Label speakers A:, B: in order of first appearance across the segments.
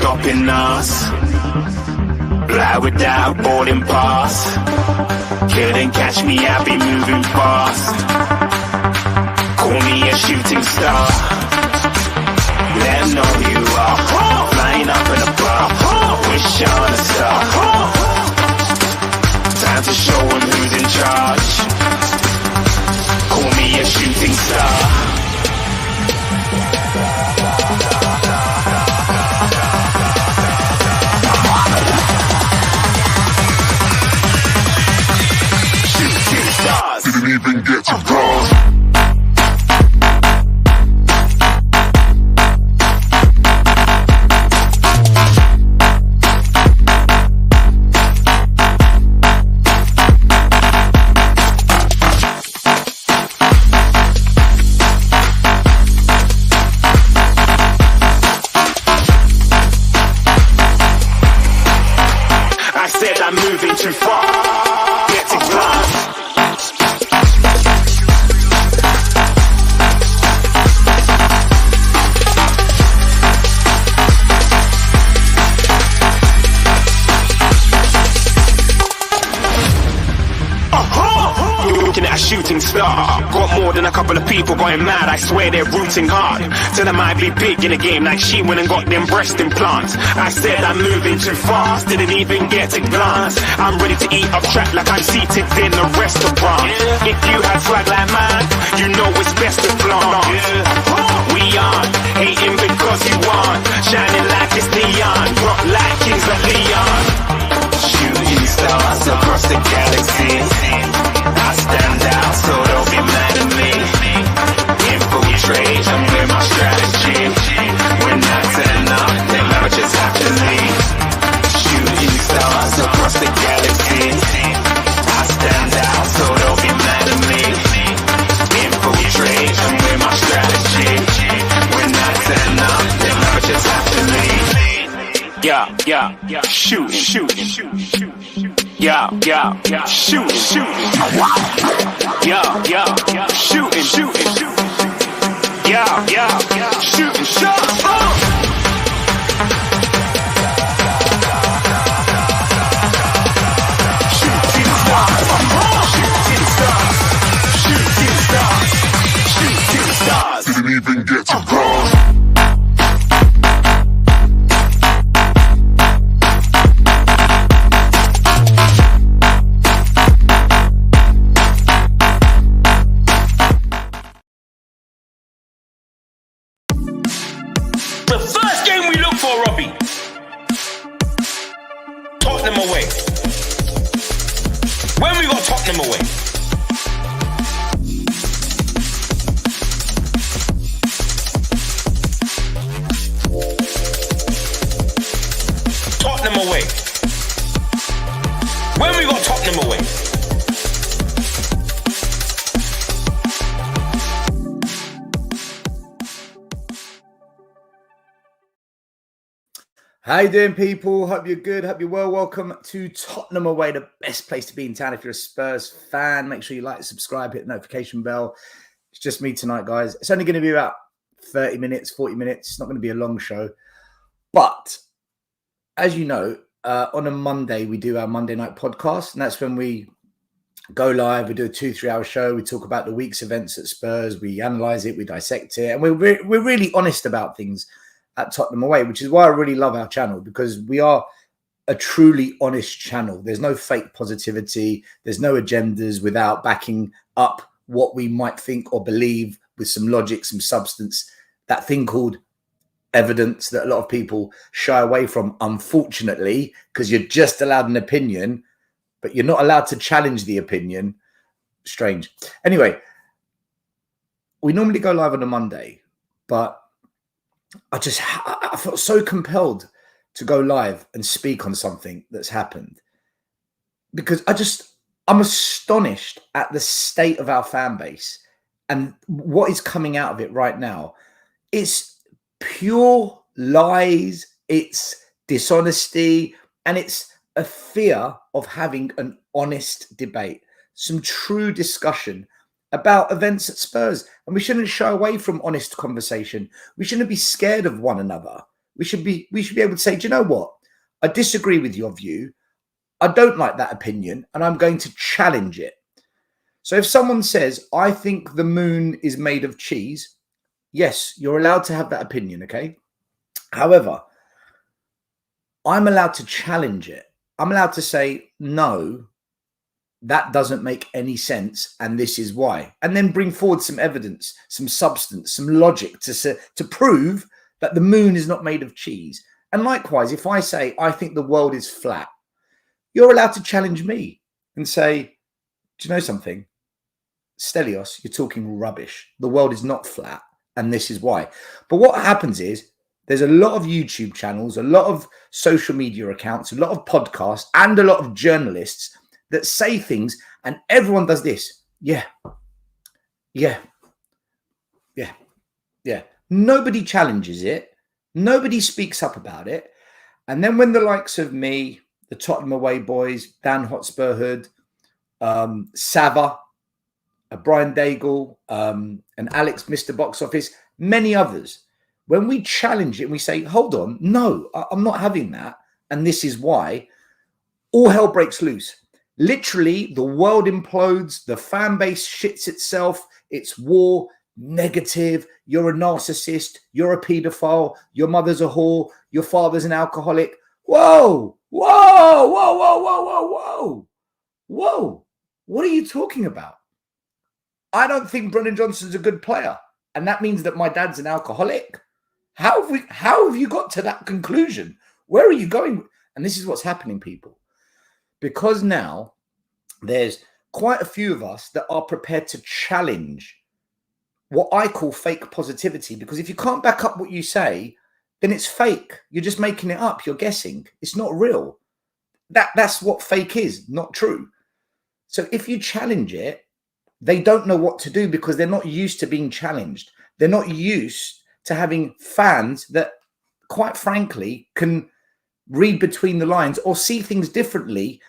A: stopping us. Fly without boarding pass. Couldn't catch me, I'll be moving fast. Call me a shooting star. Let 'em know who you are. Flying up in a bar. Wish on a star. Time to show 'em who's in charge. Call me a shooting star. Shooting stars.
B: Didn't even get to cross.
A: I'm moving too far. Get to glass. Looking at a shooting star. Got more than a couple of people going mad. I swear they're rooting hard. Tell them I'd be big in the game like she went and got them breast implants. I said I'm moving too fast. Didn't even get to glance. I'm ready to eat up track like I'm seated in a restaurant. If you had swag like mine, you know it's best to flaunt. We aren't hating because you aren't. Shining like it's neon. Rock like kings of Leon. Shooting stars across the galaxy. I stand out, so don't be mad at me. Infiltrate, I'm with my strategy. When I turn up, then I just have to leave. Shooting stars across the galaxy. I stand out, so don't be mad at me. Infiltrate, I'm with my strategy. When I turn up, then I just have to leave. Yeah, shoot, shoot. Yeah, shoot, shoot. Yeah, shooting, shooting. Yeah, shooting, shot. Shooting stars.
B: Didn't even get to cross.
A: The first game we look for, Robbie. Tottenham away. When we got Tottenham away. Tottenham away. When we got Tottenham away.
C: How you doing, people? Hope you're good. Hope you're well. Welcome to Tottenham Away, the best place to be in town. If you're a Spurs fan, make sure you like, subscribe, hit the notification bell. It's just me tonight, guys. It's only going to be about 30 minutes, 40 minutes. It's not going to be a long show. But as you know, on a Monday, we do our Monday night podcast. And that's when we go live. We do a 2-3 hour show. We talk about the week's events at Spurs. We analyze it. We dissect it. And we're really honest about things at Tottenham Away, which is why I really love our channel, because we are a truly honest channel. There's no fake positivity. There's no agendas without backing up what we might think or believe with some logic, some substance. That thing called evidence that a lot of people shy away from, unfortunately, because you're just allowed an opinion, but you're not allowed to challenge the opinion. Strange. Anyway, we normally go live on a Monday, but I felt so compelled to go live and speak on something that's happened, because I'm astonished at the state of our fan base and what is coming out of it right now. It's pure lies, it's dishonesty, and it's a fear of having an honest debate, some true discussion about events at Spurs. And we shouldn't shy away from honest conversation. We shouldn't be scared of one another. We should be able to say, do you know what? I disagree with your view. I don't like that opinion, and I'm going to challenge it. So if someone says, I think the moon is made of cheese, yes, you're allowed to have that opinion, okay? However, I'm allowed to challenge it. I'm allowed to say, no, that doesn't make any sense, and this is why. And then bring forward some evidence, some substance, some logic to prove that the moon is not made of cheese. And likewise, if I say, I think the world is flat, you're allowed to challenge me and say, do you know something? Stelios, you're talking rubbish. The world is not flat, and this is why. But what happens is there's a lot of YouTube channels, a lot of social media accounts, a lot of podcasts, and a lot of journalists that say things, and everyone does this. Yeah. Nobody challenges it. Nobody speaks up about it. And then when the likes of me, the Tottenham away boys, Dan Hotspur Hood, Sava, Brian Daigle, and Alex, Mr. Box Office, many others, when we challenge it and we say, hold on, no, I'm not having that, and this is why, all hell breaks loose. Literally, the world implodes, the fan base shits itself, it's war, negative, you're a narcissist, you're a paedophile, your mother's a whore, your father's an alcoholic. Whoa, whoa, whoa, whoa, whoa, whoa, whoa. Whoa, what are you talking about? I don't think Brennan Johnson's a good player, and that means that my dad's an alcoholic. How have you got to that conclusion? Where are you going? And this is what's happening, people. Because now there's quite a few of us that are prepared to challenge what I call fake positivity, because if you can't back up what you say, then it's fake. You're just making it up. You're guessing. It's not real. That's what fake is, not true. So if you challenge it, they don't know what to do because they're not used to being challenged. They're not used to having fans that, quite frankly, can read between the lines or see things differently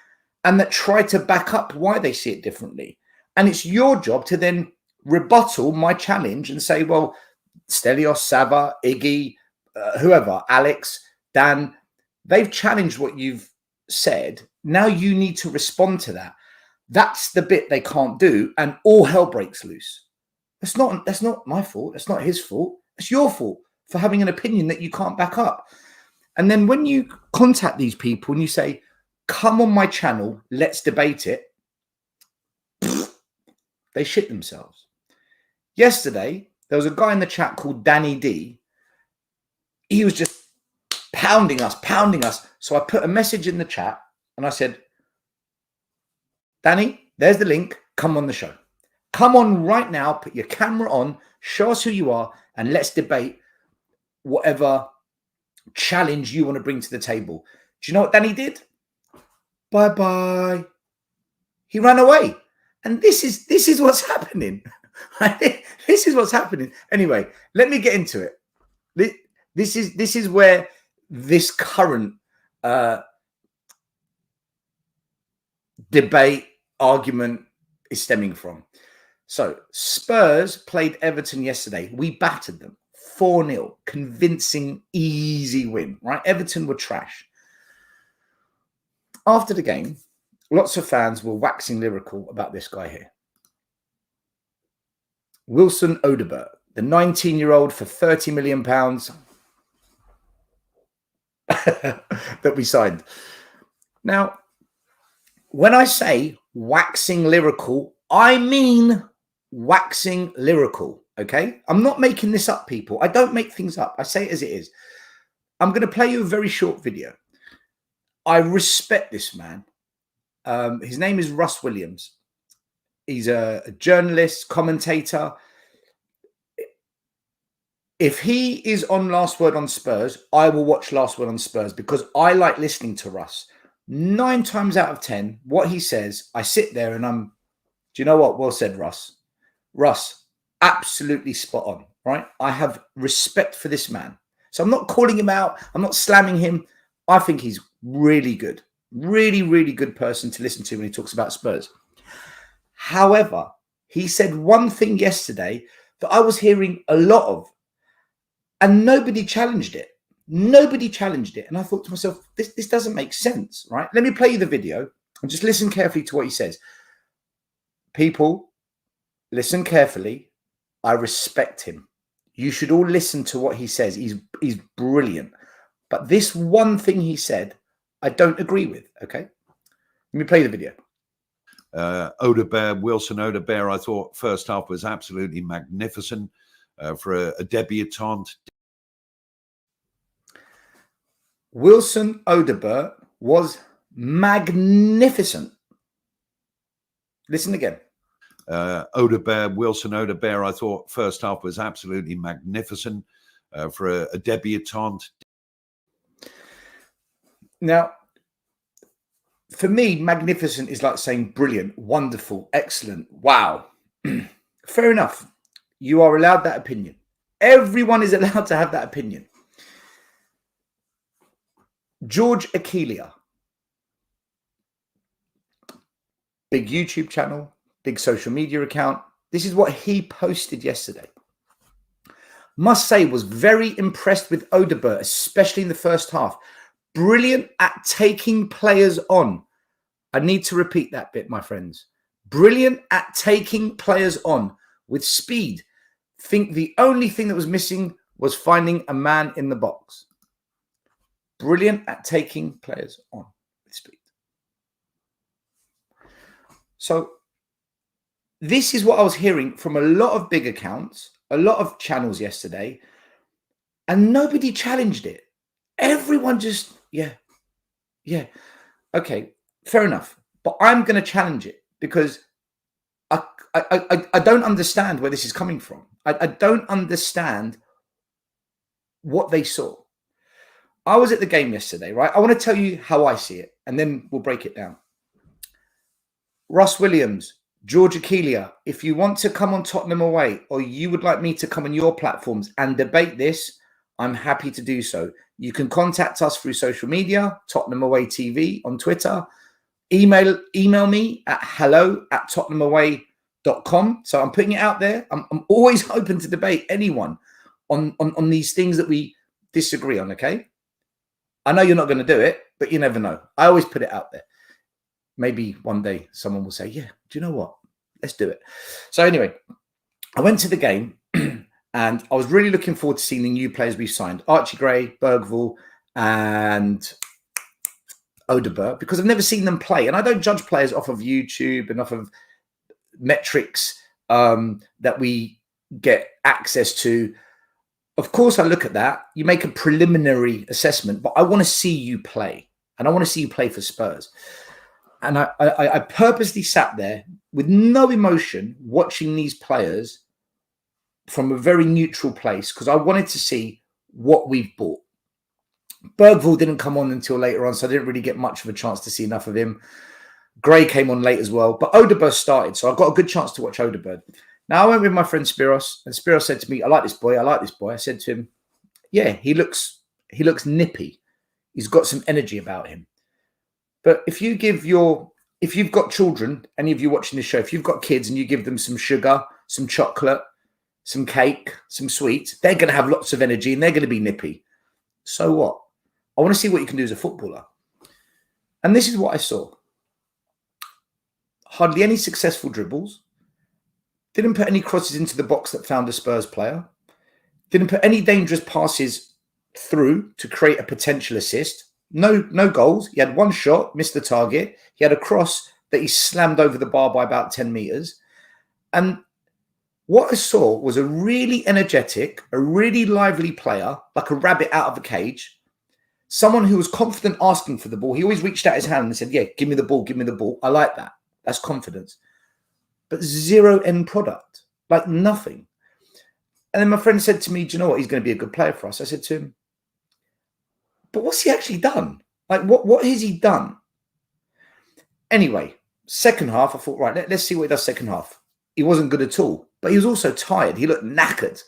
C: and that try to back up why they see it differently. And it's your job to then rebuttal my challenge and say, well, Stelios, Sava, Iggy, whoever, Alex, Dan, they've challenged what you've said. Now you need to respond to that. That's the bit they can't do, and all hell breaks loose. That's not my fault. That's not his fault. It's your fault for having an opinion that you can't back up. And then when you contact these people and you say, come on my channel, let's debate it, they shit themselves. Yesterday, there was a guy in the chat called Danny D. He was just pounding us. So I put a message in the chat and I said, Danny, there's the link. Come on the show. Come on right now. Put your camera on. Show us who you are. And let's debate whatever challenge you want to bring to the table. Do you know what Danny did? Bye-bye. He ran away. And this is what's happening. This is what's happening. Anyway, let me get into it. This is where this current debate, argument is stemming from. So Spurs played Everton yesterday. We battered them 4-0, convincing, easy win, right? Everton were trash. After the game, lots of fans were waxing lyrical about this guy here. Wilson Odobert, the 19-year-old for £30 million that we signed. Now, when I say waxing lyrical, I mean waxing lyrical, okay? I'm not making this up, people. I don't make things up. I say it as it is. I'm going to play you a very short video. I respect this man. His name is Russ Williams. He's a journalist, commentator. If he is on Last Word on Spurs, I will watch Last Word on Spurs because I like listening to Russ. 9 times out of 10, what he says, I sit there and do you know what? Well said, Russ. Russ, absolutely spot on, right? I have respect for this man. So I'm not calling him out. I'm not slamming him. I think he's really good. Really, really good person to listen to when he talks about Spurs. However, he said one thing yesterday that I was hearing a lot of, and nobody challenged it. Nobody challenged it. And I thought to myself, this doesn't make sense, right? Let me play you the video and just listen carefully to what he says. People, listen carefully. I respect him. You should all listen to what he says. He's brilliant. But this one thing he said, I don't agree with, okay? Let me play the video.
D: Odobert, Wilson Odobert, I thought first half was absolutely magnificent for a debutante.
C: Wilson Odobert was magnificent. Listen again.
D: Odobert, Wilson Odobert, I thought first half was absolutely magnificent for a debutante.
C: Now, for me, magnificent is like saying brilliant, wonderful, excellent, wow. Fair enough. You are allowed that opinion. Everyone is allowed to have that opinion. George Akilia, big YouTube channel, big social media account. This is what he posted yesterday. Must say, was very impressed with Odobert, especially in the first half. Brilliant at taking players on. I need to repeat that bit, my friends. Brilliant at taking players on with speed. Think the only thing that was missing was finding a man in the box. Brilliant at taking players on with speed. So this is what I was hearing from a lot of big accounts, a lot of channels yesterday, and nobody challenged it. Everyone just, yeah. Okay, fair enough. But I'm going to challenge it because I don't understand where this is coming from. I don't understand what they saw. I was at the game yesterday, right? I want to tell you how I see it, and then we'll break it down. Russ Williams, George Akilia, if you want to come on Tottenham Away, or you would like me to come on your platforms and debate this, I'm happy to do so. You can contact us through social media, Tottenham Away TV on Twitter. Email me at hello@tottenhamaway.com. So I'm putting it out there. I'm always open to debate anyone on these things that we disagree on, okay? I know you're not going to do it, but you never know. I always put it out there. Maybe one day someone will say, yeah, do you know what? Let's do it. So anyway, I went to the game and I was really looking forward to seeing the new players we've signed. Archie Gray, Bergvall, and Odobert, because I've never seen them play. And I don't judge players off of YouTube and off of metrics that we get access to. Of course, I look at that. You make a preliminary assessment, but I want to see you play. And I want to see you play for Spurs. And I purposely sat there with no emotion watching these players from a very neutral place because I wanted to see what we've bought. Bergvall didn't come on until later on, so I didn't really get much of a chance to see enough of him. Gray came on late as well, but Odobert started, so I got a good chance to watch Odobert. Now, I went with my friend Spiros, and Spiros said to me, I like this boy. I said to him, yeah, he looks nippy. He's got some energy about him. But if you've got children, any of you watching this show, if you've got kids and you give them some sugar, some chocolate, some cake, some sweets, they're going to have lots of energy and they're going to be nippy. So what? I want to see what you can do as a footballer. And this is what I saw. Hardly any successful dribbles. Didn't put any crosses into the box that found a Spurs player. Didn't put any dangerous passes through to create a potential assist. No goals. He had one shot, missed the target. He had a cross that he slammed over the bar by about 10 meters. And what I saw was a really energetic, a really lively player, like a rabbit out of a cage. Someone who was confident asking for the ball. He always reached out his hand and said, yeah, give me the ball, give me the ball. I like that. That's confidence. But zero end product, like nothing. And then my friend said to me, do you know what? He's going to be a good player for us. I said to him, but what's he actually done? Like, what has he done? Anyway, second half, I thought, right, let's see what he does second half. He wasn't good at all, but he was also tired. He looked knackered.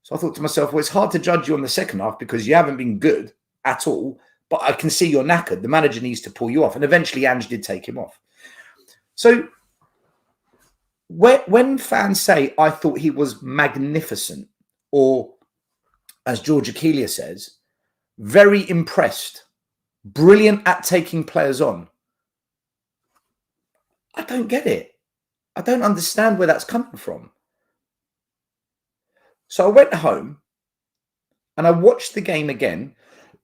C: So I thought to myself, well, it's hard to judge you on the second half because you haven't been good at all, but I can see you're knackered. The manager needs to pull you off. And eventually Ange did take him off. So when fans say, I thought he was magnificent, or as George Akilia says, very impressed, brilliant at taking players on. I don't get it. I don't understand where that's coming from. So I went home and I watched the game again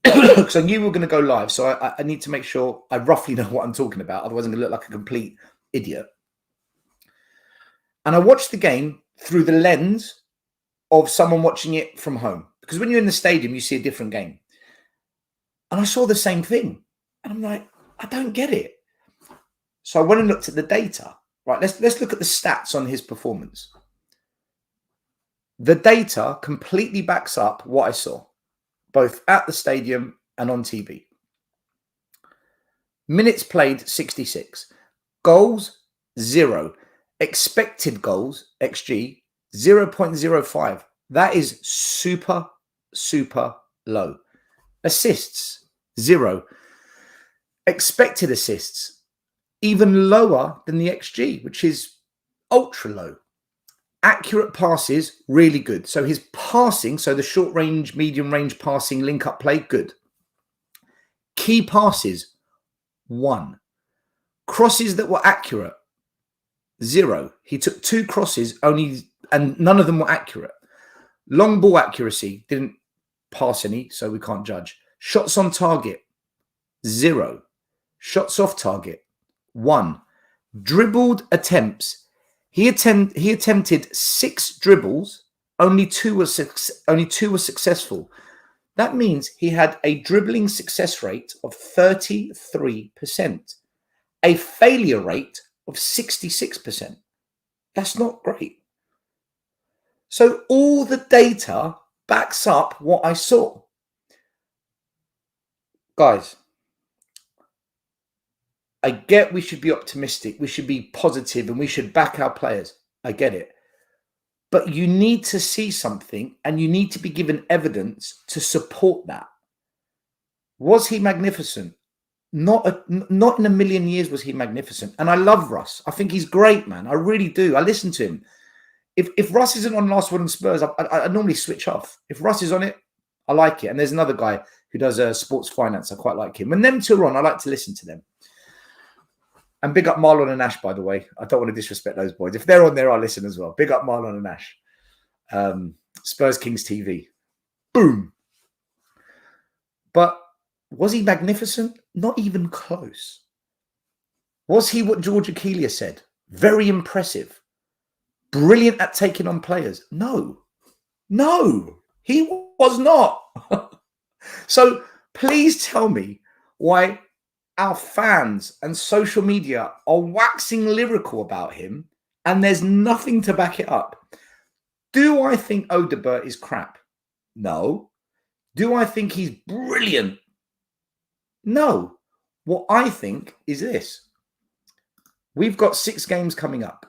C: because I knew we were going to go live. So I need to make sure I roughly know what I'm talking about. Otherwise, I'm going to look like a complete idiot. And I watched the game through the lens of someone watching it from home. Because when you're in the stadium, you see a different game. And I saw the same thing. And I'm like, I don't get it. So I went and looked at the data. Right, let's look at the stats on his performance. The data completely backs up what I saw, both at the stadium and on TV. Minutes played, 66. Goals, 0. Expected goals, XG, 0.05. That is super, super low. Assists, 0. Expected assists, even lower than the XG, which is ultra low. Accurate passes, really good. So his passing, so the short range, medium range passing, link up play, good. Key passes, 1. Crosses that were accurate, 0. He took 2 crosses only, and none of them were accurate. Long ball accuracy, didn't pass any, so we can't judge. Shots on target, 0. Shots off target, 1. Dribbled attempts. He attempted 6 dribbles. Only two were successful. That means he had a dribbling success rate of 33%, a failure rate of 66%. That's not great. So all the data backs up what I saw. Guys, I get we should be optimistic, we should be positive, and we should back our players. I get it. But you need to see something and you need to be given evidence to support that. Was he magnificent? Not in a million years was he magnificent. And I love Russ. I think he's great, man. I really do. I listen to him. If Russ isn't on Last Word on Spurs, I normally switch off. If Russ is on it, I like it. And there's another guy who does sports finance. I quite like him. When them two are on, I like to listen to them. And big up Marlon and Ash, by the way. I don't want to disrespect those boys. If they're on there, I'll listen as well. Big up Marlon and Ash. Spurs Kings TV. Boom. But was he magnificent? Not even close. Was he what George Achilles said? Very impressive. Brilliant at taking on players? No. No, he was not. So please tell me why our fans and social media are waxing lyrical about him and there's nothing to back it up. Do I think Odobert is crap? No. Do I think he's brilliant? No. What I think is this. We've got 6 games coming up.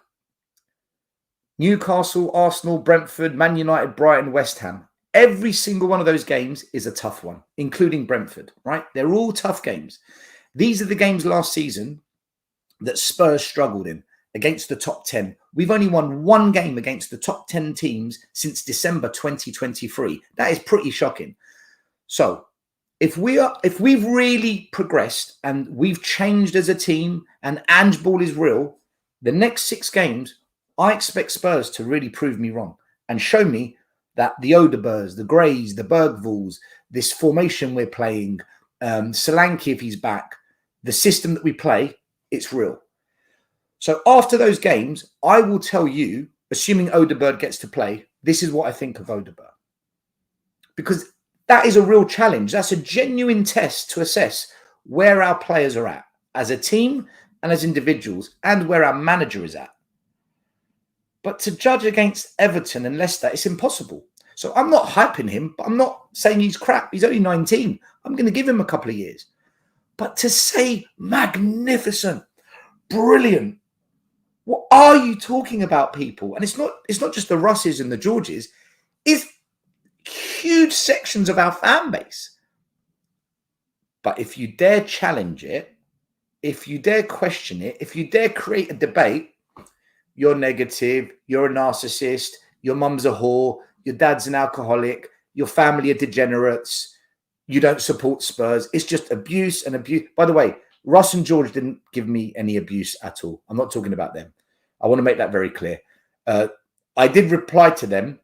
C: Newcastle, Arsenal, Brentford, Man United, Brighton, West Ham. Every single one of those games is a tough one, including Brentford, right? They're all tough games. These are the games last season that Spurs struggled in against the top 10. We've only won 1 game against the top 10 teams since December 2023. That is pretty shocking. So if we've really progressed and we've changed as a team and Ange ball is real, the next 6 games, I expect Spurs to really prove me wrong and show me that the Odoberts, the Greys, the Bergvalls, this formation we're playing, Solanke if he's back, the system that we play, it's real. So after those games, I will tell you, assuming Odobert gets to play, this is what I think of Odobert. Because that is a real challenge. That's a genuine test to assess where our players are at as a team and as individuals and where our manager is at. But to judge against Everton and Leicester, it's impossible. So I'm not hyping him, but I'm not saying he's crap. He's only 19. I'm going to give him a couple of years. But to say magnificent, brilliant, what are you talking about, people? And it's not just the Russes and the Georges. It's huge sections of our fan base. But if you dare challenge it, if you dare question it, if you dare create a debate, you're negative, you're a narcissist, your mum's a whore, your dad's an alcoholic, your family are degenerates. you don't support Spurs. It's just abuse and abuse. By the way, Russ and George didn't give me any abuse at all. I'm not talking about them. I want to make that very clear. I did reply to them.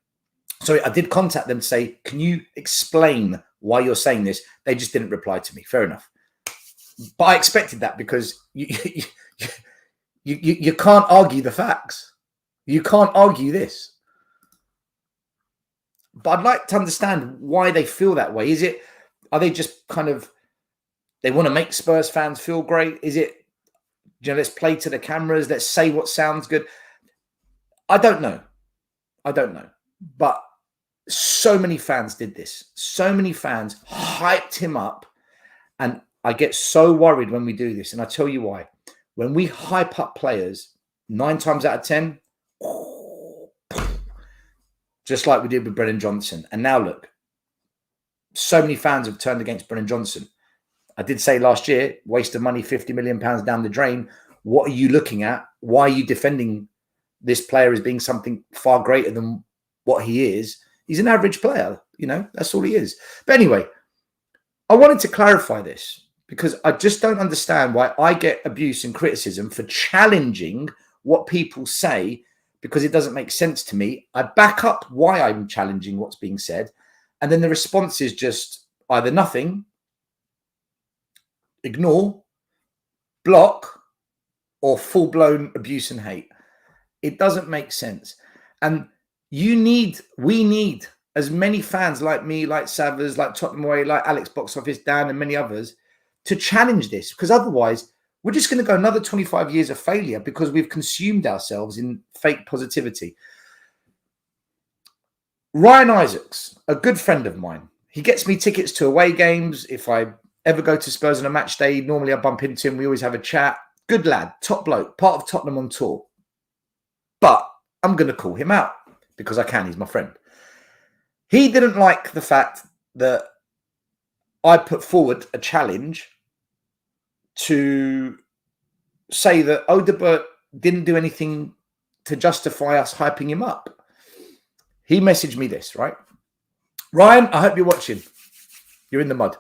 C: Sorry, I did contact them to say, can you explain why you're saying this? They just didn't reply to me. Fair enough. But I expected that because you can't argue the facts. You can't argue this. But I'd like to understand why they feel that way. Are they just kind of, they want to make Spurs fans feel great? Is it, let's play to the cameras, let's say what sounds good? I don't know. But so many fans did this. So many fans hyped him up. And I get so worried when we do this. And I tell you why. When we hype up players, 9 times out of 10, just like we did with Brennan Johnson. And now look, so many fans have turned against Brennan Johnson. I did say last year, waste of money, £50 million down the drain. What are you looking at? Why are you defending this player as being something far greater than what he is? He's an average player, that's all he is. But anyway, I wanted to clarify this because I just don't understand why I get abuse and criticism for challenging what people say, because it doesn't make sense to me. I back up why I'm challenging what's being said. And then the response is just either nothing, ignore, block, or full-blown abuse and hate. It doesn't make sense. And we need as many fans like me, like Savers, like Tottenham Way, like Alex Box Office, Dan, and many others to challenge this, because otherwise we're just going to go another 25 years of failure because we've consumed ourselves in fake positivity. Ryan Isaacs, a good friend of mine. He gets me tickets to away games. If I ever go to Spurs on a match day, normally I bump into him. We always have a chat. Good lad, top bloke, part of Tottenham on tour. But I'm going to call him out because I can. He's my friend. He didn't like the fact that I put forward a challenge to say that Odobert didn't do anything to justify us hyping him up. He messaged me this, right? Ryan, I hope you're watching. You're in the mud.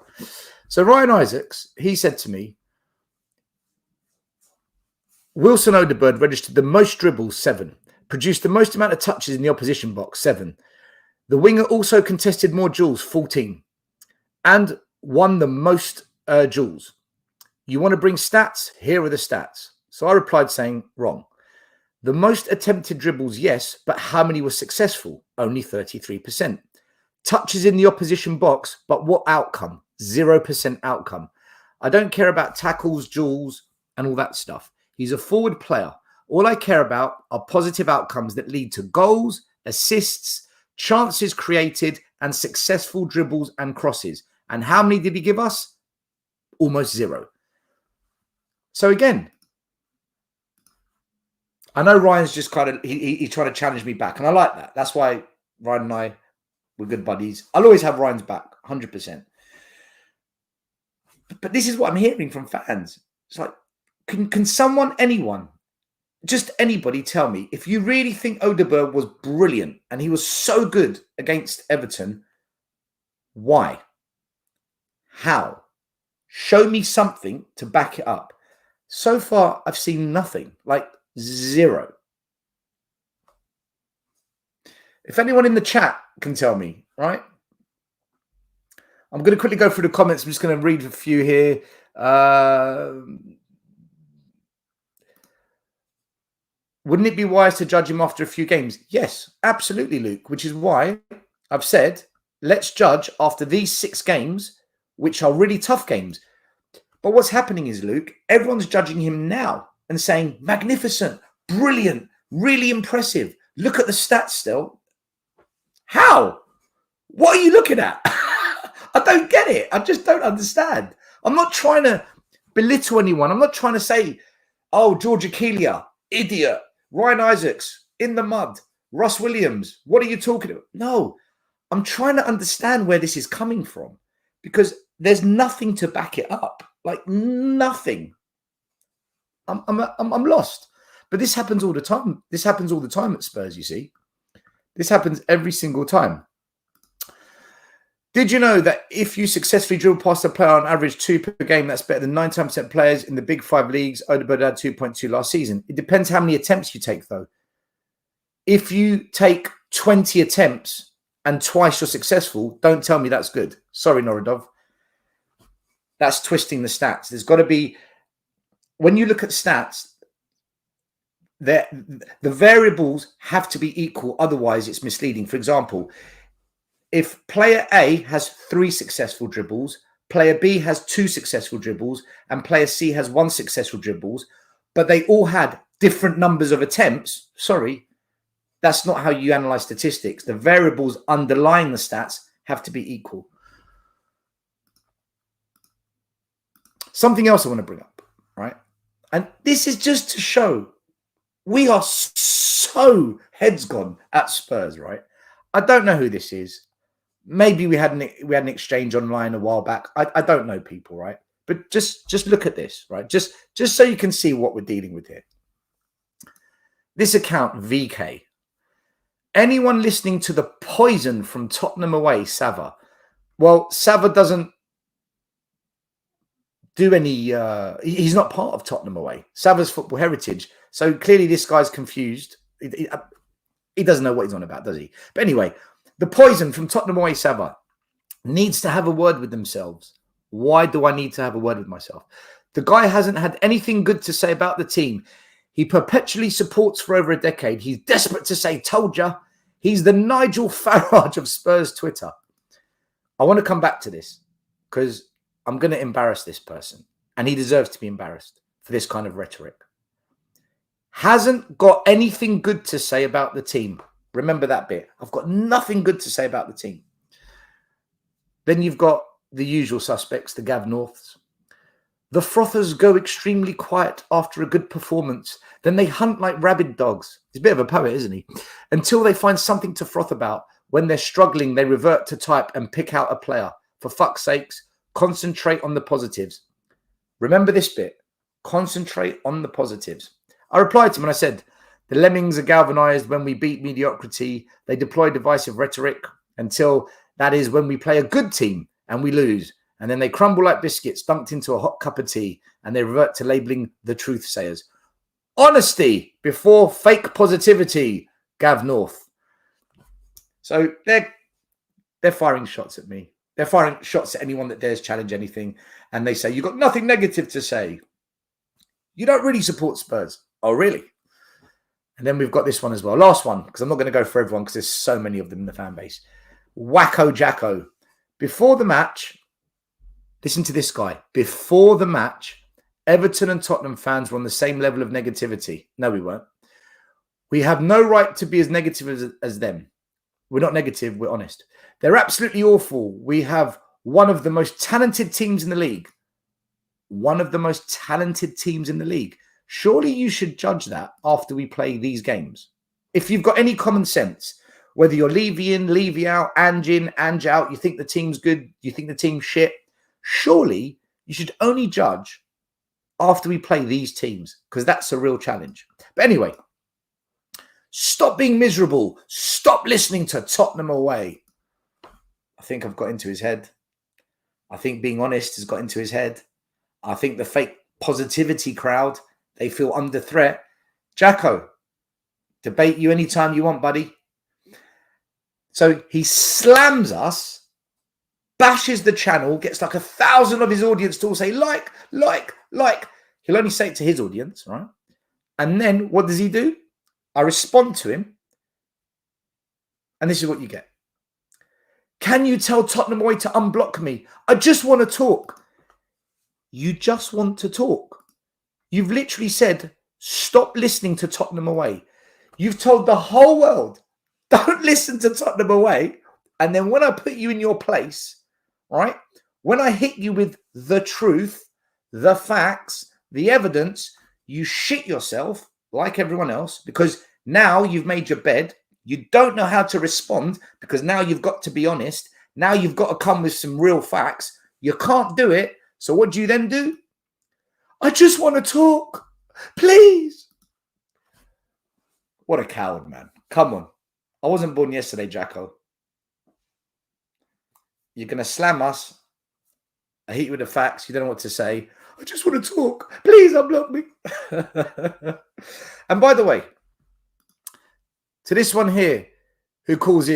C: So Ryan Isaacs, he said to me, Wilson Odobert registered the most dribbles, 7. Produced the most amount of touches in the opposition box, 7. The winger also contested more duels, 14. And won the most duels. You want to bring stats? Here are the stats. So I replied saying, wrong. The most attempted dribbles, yes, but how many were successful? Only 33%. Touches in the opposition box, but what outcome? 0% outcome. I don't care about tackles, duels, and all that stuff. He's a forward player. All I care about are positive outcomes that lead to goals, assists, chances created, and successful dribbles and crosses. And how many did he give us? Almost 0. So again, I know Ryan's just kind of, he's trying to challenge me back. And I like that. That's why Ryan and I were good buddies. I'll always have Ryan's back, 100%. But this is what I'm hearing from fans. It's like, can someone, anyone, just anybody tell me, if you really think Odobert was brilliant and he was so good against Everton, why? How? Show me something to back it up. So far, I've seen nothing, like 0. If anyone in the chat can tell me, right? I'm going to quickly go through the comments. I'm just going to read a few here. Wouldn't it be wise to judge him after a few games? Yes, absolutely, Luke, which is why I've said, let's judge after these 6 games, which are really tough games. But what's happening is, Luke, everyone's judging him now and saying, magnificent, brilliant, really impressive. Look at the stats still. How? What are you looking at? I don't get it. I just don't understand. I'm not trying to belittle anyone. I'm not trying to say, oh, George Akelia, idiot. Ryan Isaacs, in the mud. Russ Williams, what are you talking about? No, I'm trying to understand where this is coming from because there's nothing to back it up. Like nothing. I'm lost. But this happens all the time. This happens all the time at Spurs, you see. This happens every single time. Did you know that if you successfully dribble past a player on average 2 per game, that's better than 99% players in the big 5 leagues? Odobert had 2.2 last season. It depends how many attempts you take, though. If you take 20 attempts and twice you're successful, don't tell me that's good. Sorry, Norodov. That's twisting the stats. There's got to be, when you look at stats, the variables have to be equal. Otherwise, it's misleading. For example, if player A has 3 successful dribbles, player B has 2 successful dribbles, and player C has 1 successful dribbles, but they all had different numbers of attempts, sorry, that's not how you analyze statistics. The variables underlying the stats have to be equal. Something else I want to bring up, right? And this is just to show we are so heads gone at Spurs, right? I don't know who this is. Maybe we had an exchange online a while back. I don't know people, right? But just look at this, right? Just so you can see what we're dealing with here. This account, VK. Anyone listening to the poison from Tottenham away, Sava? Well, Sava doesn't do any... he's not part of Tottenham away. Sava's football heritage. So clearly this guy's confused. He doesn't know what he's on about, does he? But anyway... The poison from Tottenham away, Sava, needs to have a word with themselves. Why do I need to have a word with myself? The guy hasn't had anything good to say about the team. He perpetually supports for over a decade. He's desperate to say, told ya. He's the Nigel Farage of Spurs Twitter. I want to come back to this because I'm going to embarrass this person. And he deserves to be embarrassed for this kind of rhetoric. Hasn't got anything good to say about the team. Remember that bit. I've got nothing good to say about the team. Then you've got the usual suspects, the Gav Norths. The frothers go extremely quiet after a good performance. Then they hunt like rabid dogs. He's a bit of a poet, isn't he? Until they find something to froth about. When they're struggling, they revert to type and pick out a player. For fuck's sakes, concentrate on the positives. Remember this bit. Concentrate on the positives. I replied to him and I said, the Lemmings are galvanized when we beat mediocrity. They deploy divisive rhetoric until that is when we play a good team and we lose. And then they crumble like biscuits dunked into a hot cup of tea and they revert to labeling the truth sayers. Honesty before fake positivity, Gav North. So they're firing shots at me. They're firing shots at anyone that dares challenge anything. And they say, you've got nothing negative to say. You don't really support Spurs. Oh, really? And then we've got this one as well. Last one, because I'm not going to go for everyone because there's so many of them in the fan base. Wacko Jacko. Before the match, listen to this guy. Before the match, Everton and Tottenham fans were on the same level of negativity. No, we weren't. We have no right to be as negative as them. We're not negative, we're honest. They're absolutely awful. We have one of the most talented teams in the league. One of the most talented teams in the league. Surely you should judge that after we play these games. If you've got any common sense, whether you're Levy in, Levy out, Ange in, Ange out, you think the team's good, you think the team's shit, surely you should only judge after we play these teams because that's a real challenge. But anyway, stop being miserable. Stop listening to Tottenham away. I think I've got into his head. I think being honest has got into his head. I think the fake positivity crowd, they feel under threat. Jacko, debate you anytime you want, buddy. So he slams us, bashes the channel, gets like 1,000 of his audience to all say, like. He'll only say it to his audience, right? And then what does he do? I respond to him. And this is what you get. Can you tell Tottenham away to unblock me? I just want to talk. You just want to talk. You've literally said, stop listening to Tottenham away. You've told the whole world, don't listen to Tottenham away. And then when I put you in your place, right? When I hit you with the truth, the facts, the evidence, you shit yourself like everyone else because now you've made your bed. You don't know how to respond because now you've got to be honest. Now you've got to come with some real facts. You can't do it. So what do you then do? I just want to talk. Please. What a coward, man. Come on. I wasn't born yesterday, Jacko. You're going to slam us. I hit you with the facts. You don't know what to say. I just want to talk. Please unblock me. And by the way, to this one here, who calls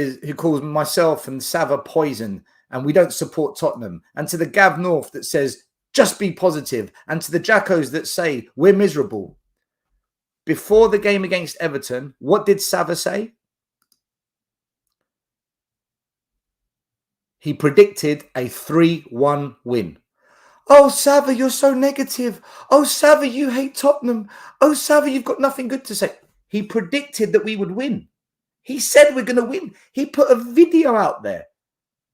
C: myself and Sava poison, and we don't support Tottenham, and to the Gav North that says just be positive, and to the Jackos that say we're miserable. Before the game against Everton, what did Sava say? He predicted a 3-1 win. Oh, Sava, you're so negative. Oh, Sava, you hate Tottenham. Oh, Sava, you've got nothing good to say. He predicted that we would win. He said we're going to win. He put a video out there,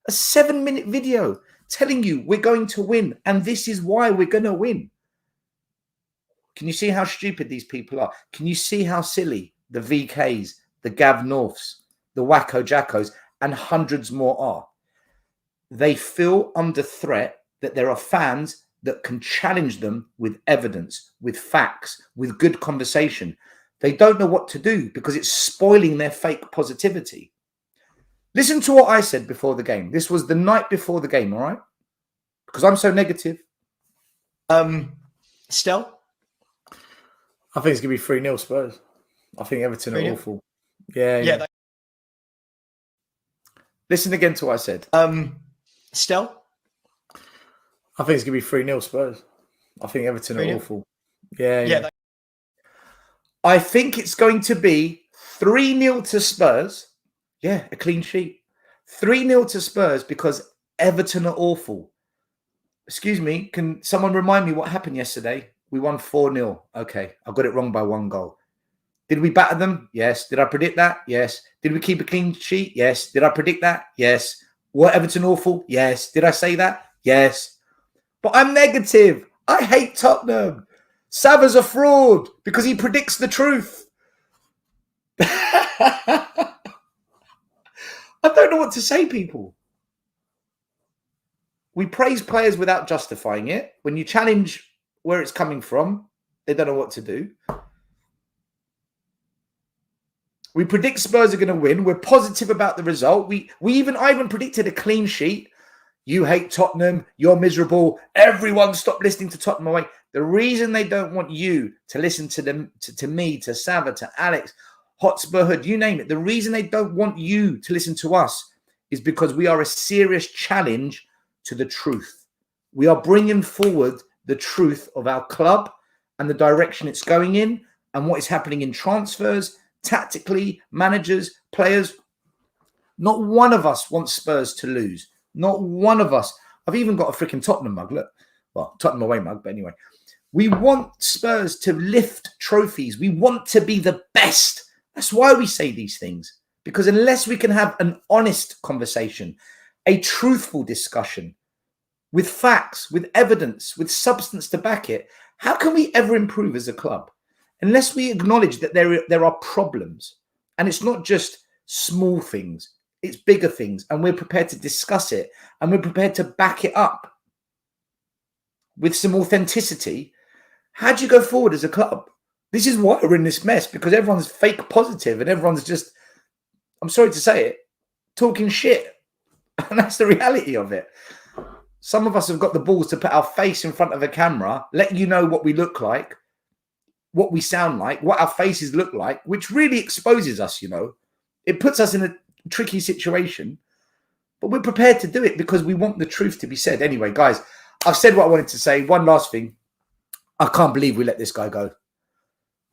C: a 7-minute video telling you we're going to win and this is why we're going to win. Can you see how stupid these people are? Can you see how silly the VKs, the Gav Norths, the Wacko Jackos, and hundreds more are? They feel under threat that there are fans that can challenge them with evidence, with facts, with good conversation. They don't know what to do because it's spoiling their fake positivity. Listen to what I said before the game. This was the night before the game, all right? Because I'm so negative.
E: Still?
C: I think it's going to be 3-0 Spurs. I think Everton are awful. Yeah.
E: Yeah.
C: Listen again to what I said.
E: Still?
C: I think it's going to be 3-0 Spurs. I think Everton are awful. Yeah. I think it's going to be 3-0 to Spurs. Yeah, a clean sheet. 3-0 to Spurs because Everton are awful. Excuse me, can someone remind me what happened yesterday? We won 4-0. Okay, I got it wrong by 1 goal. Did we batter them? Yes. Did I predict that? Yes. Did we keep a clean sheet? Yes. Did I predict that? Yes. Were Everton awful? Yes. Did I say that? Yes. But I'm negative. I hate Tottenham. Sava's a fraud because he predicts the truth. I don't know what to say, people. We praise players without justifying it. When you challenge where it's coming from, they don't know what to do. We predict Spurs are going to win. We're positive about the result. I even predicted a clean sheet. You hate Tottenham. You're miserable. Everyone stop listening to Tottenham away. The reason they don't want you to listen to them, to me, to Sava, to Alex, Hotspur Hood, you name it. The reason they don't want you to listen to us is because we are a serious challenge to the truth. We are bringing forward the truth of our club and the direction it's going in and what is happening in transfers, tactically, managers, players. Not one of us wants Spurs to lose. Not one of us. I've even got a freaking Tottenham mug. Look, well, Tottenham away mug, but anyway. We want Spurs to lift trophies. We want to be the best. That's why we say these things. Because unless we can have an honest conversation, a truthful discussion, with facts, with evidence, with substance to back it, how can we ever improve as a club? Unless we acknowledge that there are problems. And it's not just small things. It's bigger things. And we're prepared to discuss it. And we're prepared to back it up with some authenticity. How do you go forward as a club? This is why we're in this mess, because everyone's fake positive and everyone's just, I'm sorry to say it, talking shit. And that's the reality of it. Some of us have got the balls to put our face in front of a camera, let you know what we look like, what we sound like, what our faces look like, which really exposes us, you know. It puts us in a tricky situation, but we're prepared to do it because we want the truth to be said. Anyway, guys, I've said what I wanted to say. One last thing. I can't believe we let this guy go.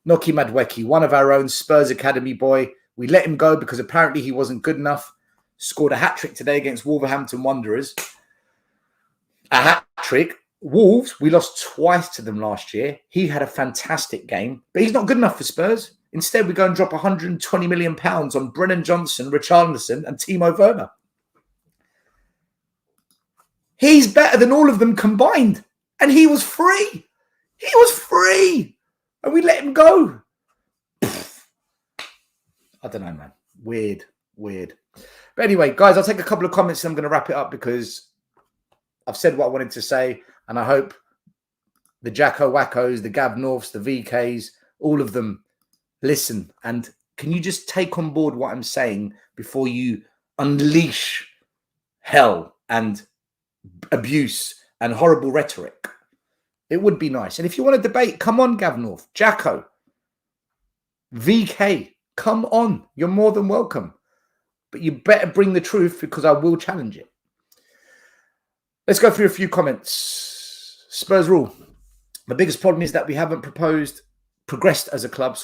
C: Noki Madweki, one of our own Spurs Academy boy. We let him go because apparently he wasn't good enough. Scored a hat-trick today against Wolverhampton Wanderers. A hat-trick. Wolves, we lost twice to them last year. He had a fantastic game, but he's not good enough for Spurs. Instead, we go and drop £120 million on Brennan Johnson, Richarlison, and Timo Werner. He's better than all of them combined. And he was free. He was free. And we let him go. Pfft. I don't know, man. Weird. But anyway, guys, I'll take a couple of comments and I'm going to wrap it up because I've said what I wanted to say. And I hope the Jacko Wackos, the Gav Norths, the VKs, all of them listen. And can you just take on board what I'm saying before you unleash hell and abuse and horrible rhetoric. It would be nice. And if you want to debate, come on, Gav North, Jacko, VK, come on. You're more than welcome. But you better bring the truth, because I will challenge it. Let's go through a few comments. Spurs rule. The biggest problem is that we haven't progressed as a club,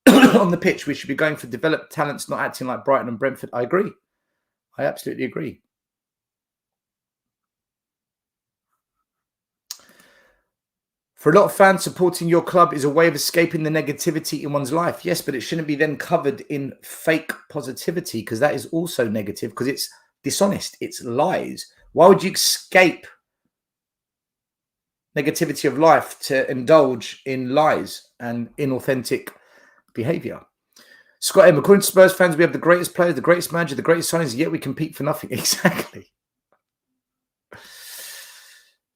C: on the pitch. We should be going for developed talents, not acting like Brighton and Brentford. I agree. I absolutely agree. For a lot of fans, supporting your club is a way of escaping the negativity in one's life. Yes, but it shouldn't be then covered in fake positivity, because that is also negative, because it's dishonest. It's lies. Why would you escape negativity of life to indulge in lies and inauthentic behaviour? Scott M. According to Spurs fans, we have the greatest players, the greatest manager, the greatest signings, yet we compete for nothing. Exactly.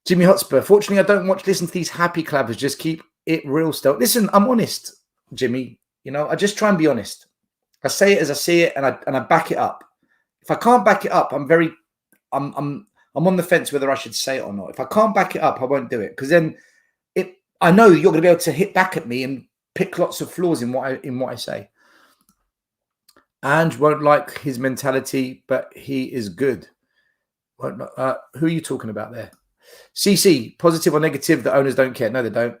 C: Jimmy Hotspur. Fortunately, I don't listen to these happy clappers. Just keep it real still. Listen, I'm honest, Jimmy. You know, I just try and be honest. I say it as I see it, and I back it up. If I can't back it up, I'm on the fence whether I should say it or not. If I can't back it up, I won't do it, because then I know you're going to be able to hit back at me and pick lots of flaws in what I say. Ange won't like his mentality, but he is good. Who are you talking about there? CC, positive or negative, the owners don't care. No, they don't.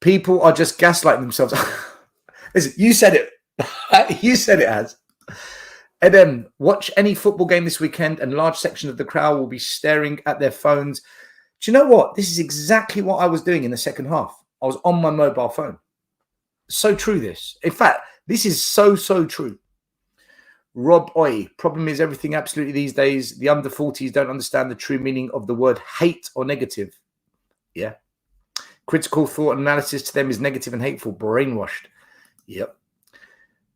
C: People are just gaslighting themselves. Listen, you said it. You said it, Az. And watch any football game this weekend and large section of the crowd will be staring at their phones. Do you know what? This is exactly what I was doing in the second half. I was on my mobile phone. So true, this. In fact, this is so true. Rob Oy, problem is everything absolutely these days. The under 40s don't understand the true meaning of the word hate or negative. Yeah. Critical thought and analysis to them is negative and hateful. Brainwashed. Yep.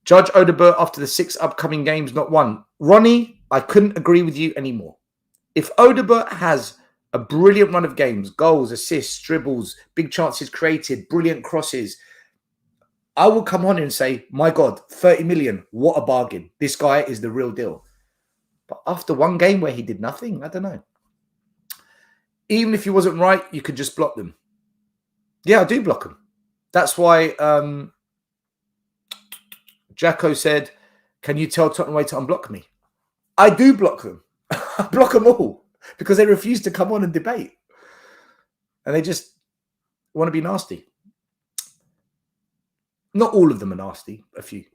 C: Judge Odobert after the 6 upcoming games, not one. Ronnie, I couldn't agree with you anymore. If Odobert has a brilliant run of games, goals, assists, dribbles, big chances created, brilliant crosses, I will come on and say, my God, 30 million, what a bargain. This guy is the real deal. But after one game where he did nothing, I don't know. Even if he wasn't right, you could just block them. Yeah, I do block them. That's why Jacko said, can you tell Tottenham Way to unblock me? I do block them. I block them all because they refuse to come on and debate. And they just want to be nasty. Not all of them are nasty, a few.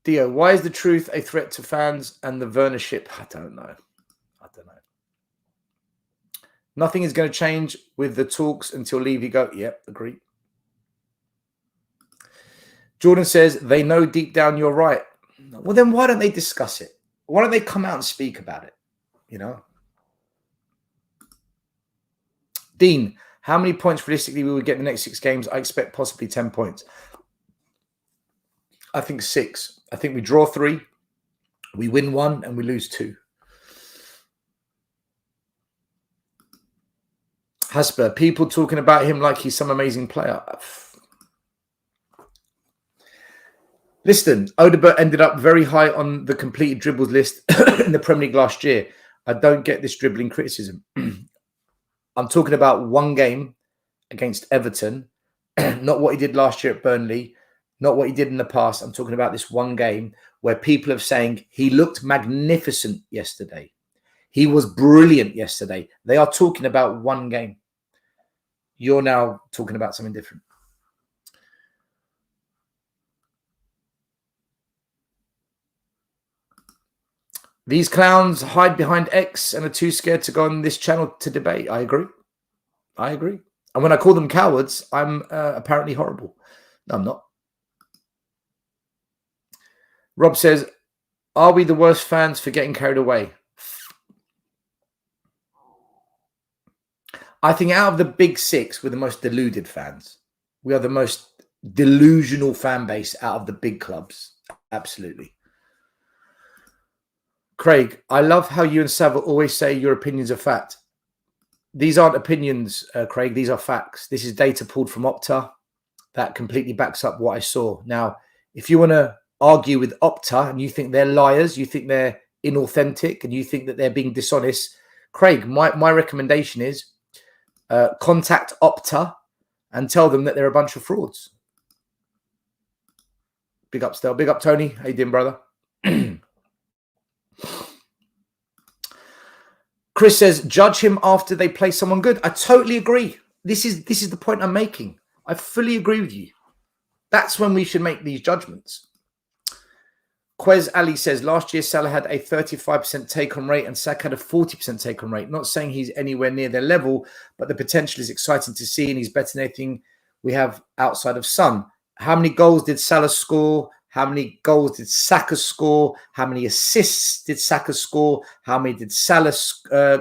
C: Dio, why is the truth a threat to fans and the Wernership? I don't know. Nothing is going to change with the talks until Levy go. Yep, agree. Jordan says, they know deep down you're right. Well, then why don't they discuss it? Why don't they come out and speak about it? You know? Dean, how many points realistically we would get in the next 6 games? I expect possibly 10 points. I think 6. I think we draw 3, we win 1, and we lose 2. Hasper, people talking about him like he's some amazing player. Listen, Odobert ended up very high on the completed dribbles list in the Premier League last year. I don't get this dribbling criticism. I'm talking about one game against Everton, not what he did last year at Burnley, not what he did in the past. I'm talking about this one game where people are saying he looked magnificent yesterday. He was brilliant yesterday. They are talking about one game. You're now talking about something different. These clowns hide behind X and are too scared to go on this channel to debate. I agree. And when I call them cowards, I'm apparently horrible. No, I'm not. Rob says, are we the worst fans for getting carried away? I think out of the big 6, we're the most deluded fans. We are the most delusional fan base out of the big clubs. Absolutely. Craig, I love how you and Savile always say your opinions are fact. These aren't opinions, Craig. These are facts. This is data pulled from Opta that completely backs up what I saw. Now, if you want to argue with Opta and you think they're liars, you think they're inauthentic and you think that they're being dishonest, Craig, my recommendation is contact Opta and tell them that they're a bunch of frauds. Big up, Stel. Big up, Tony. How you doing, brother? Chris says, judge him after they play someone good. I totally agree. This is the point I'm making. I fully agree with you. That's when we should make these judgments. Quez Ali says, last year Salah had a 35% take-on rate and Saka had a 40% take-on rate. Not saying he's anywhere near their level, but the potential is exciting to see and he's better than anything we have outside of Son. How many goals did Salah score? How many goals did Saka score? How many assists did Saka score? How many did Salah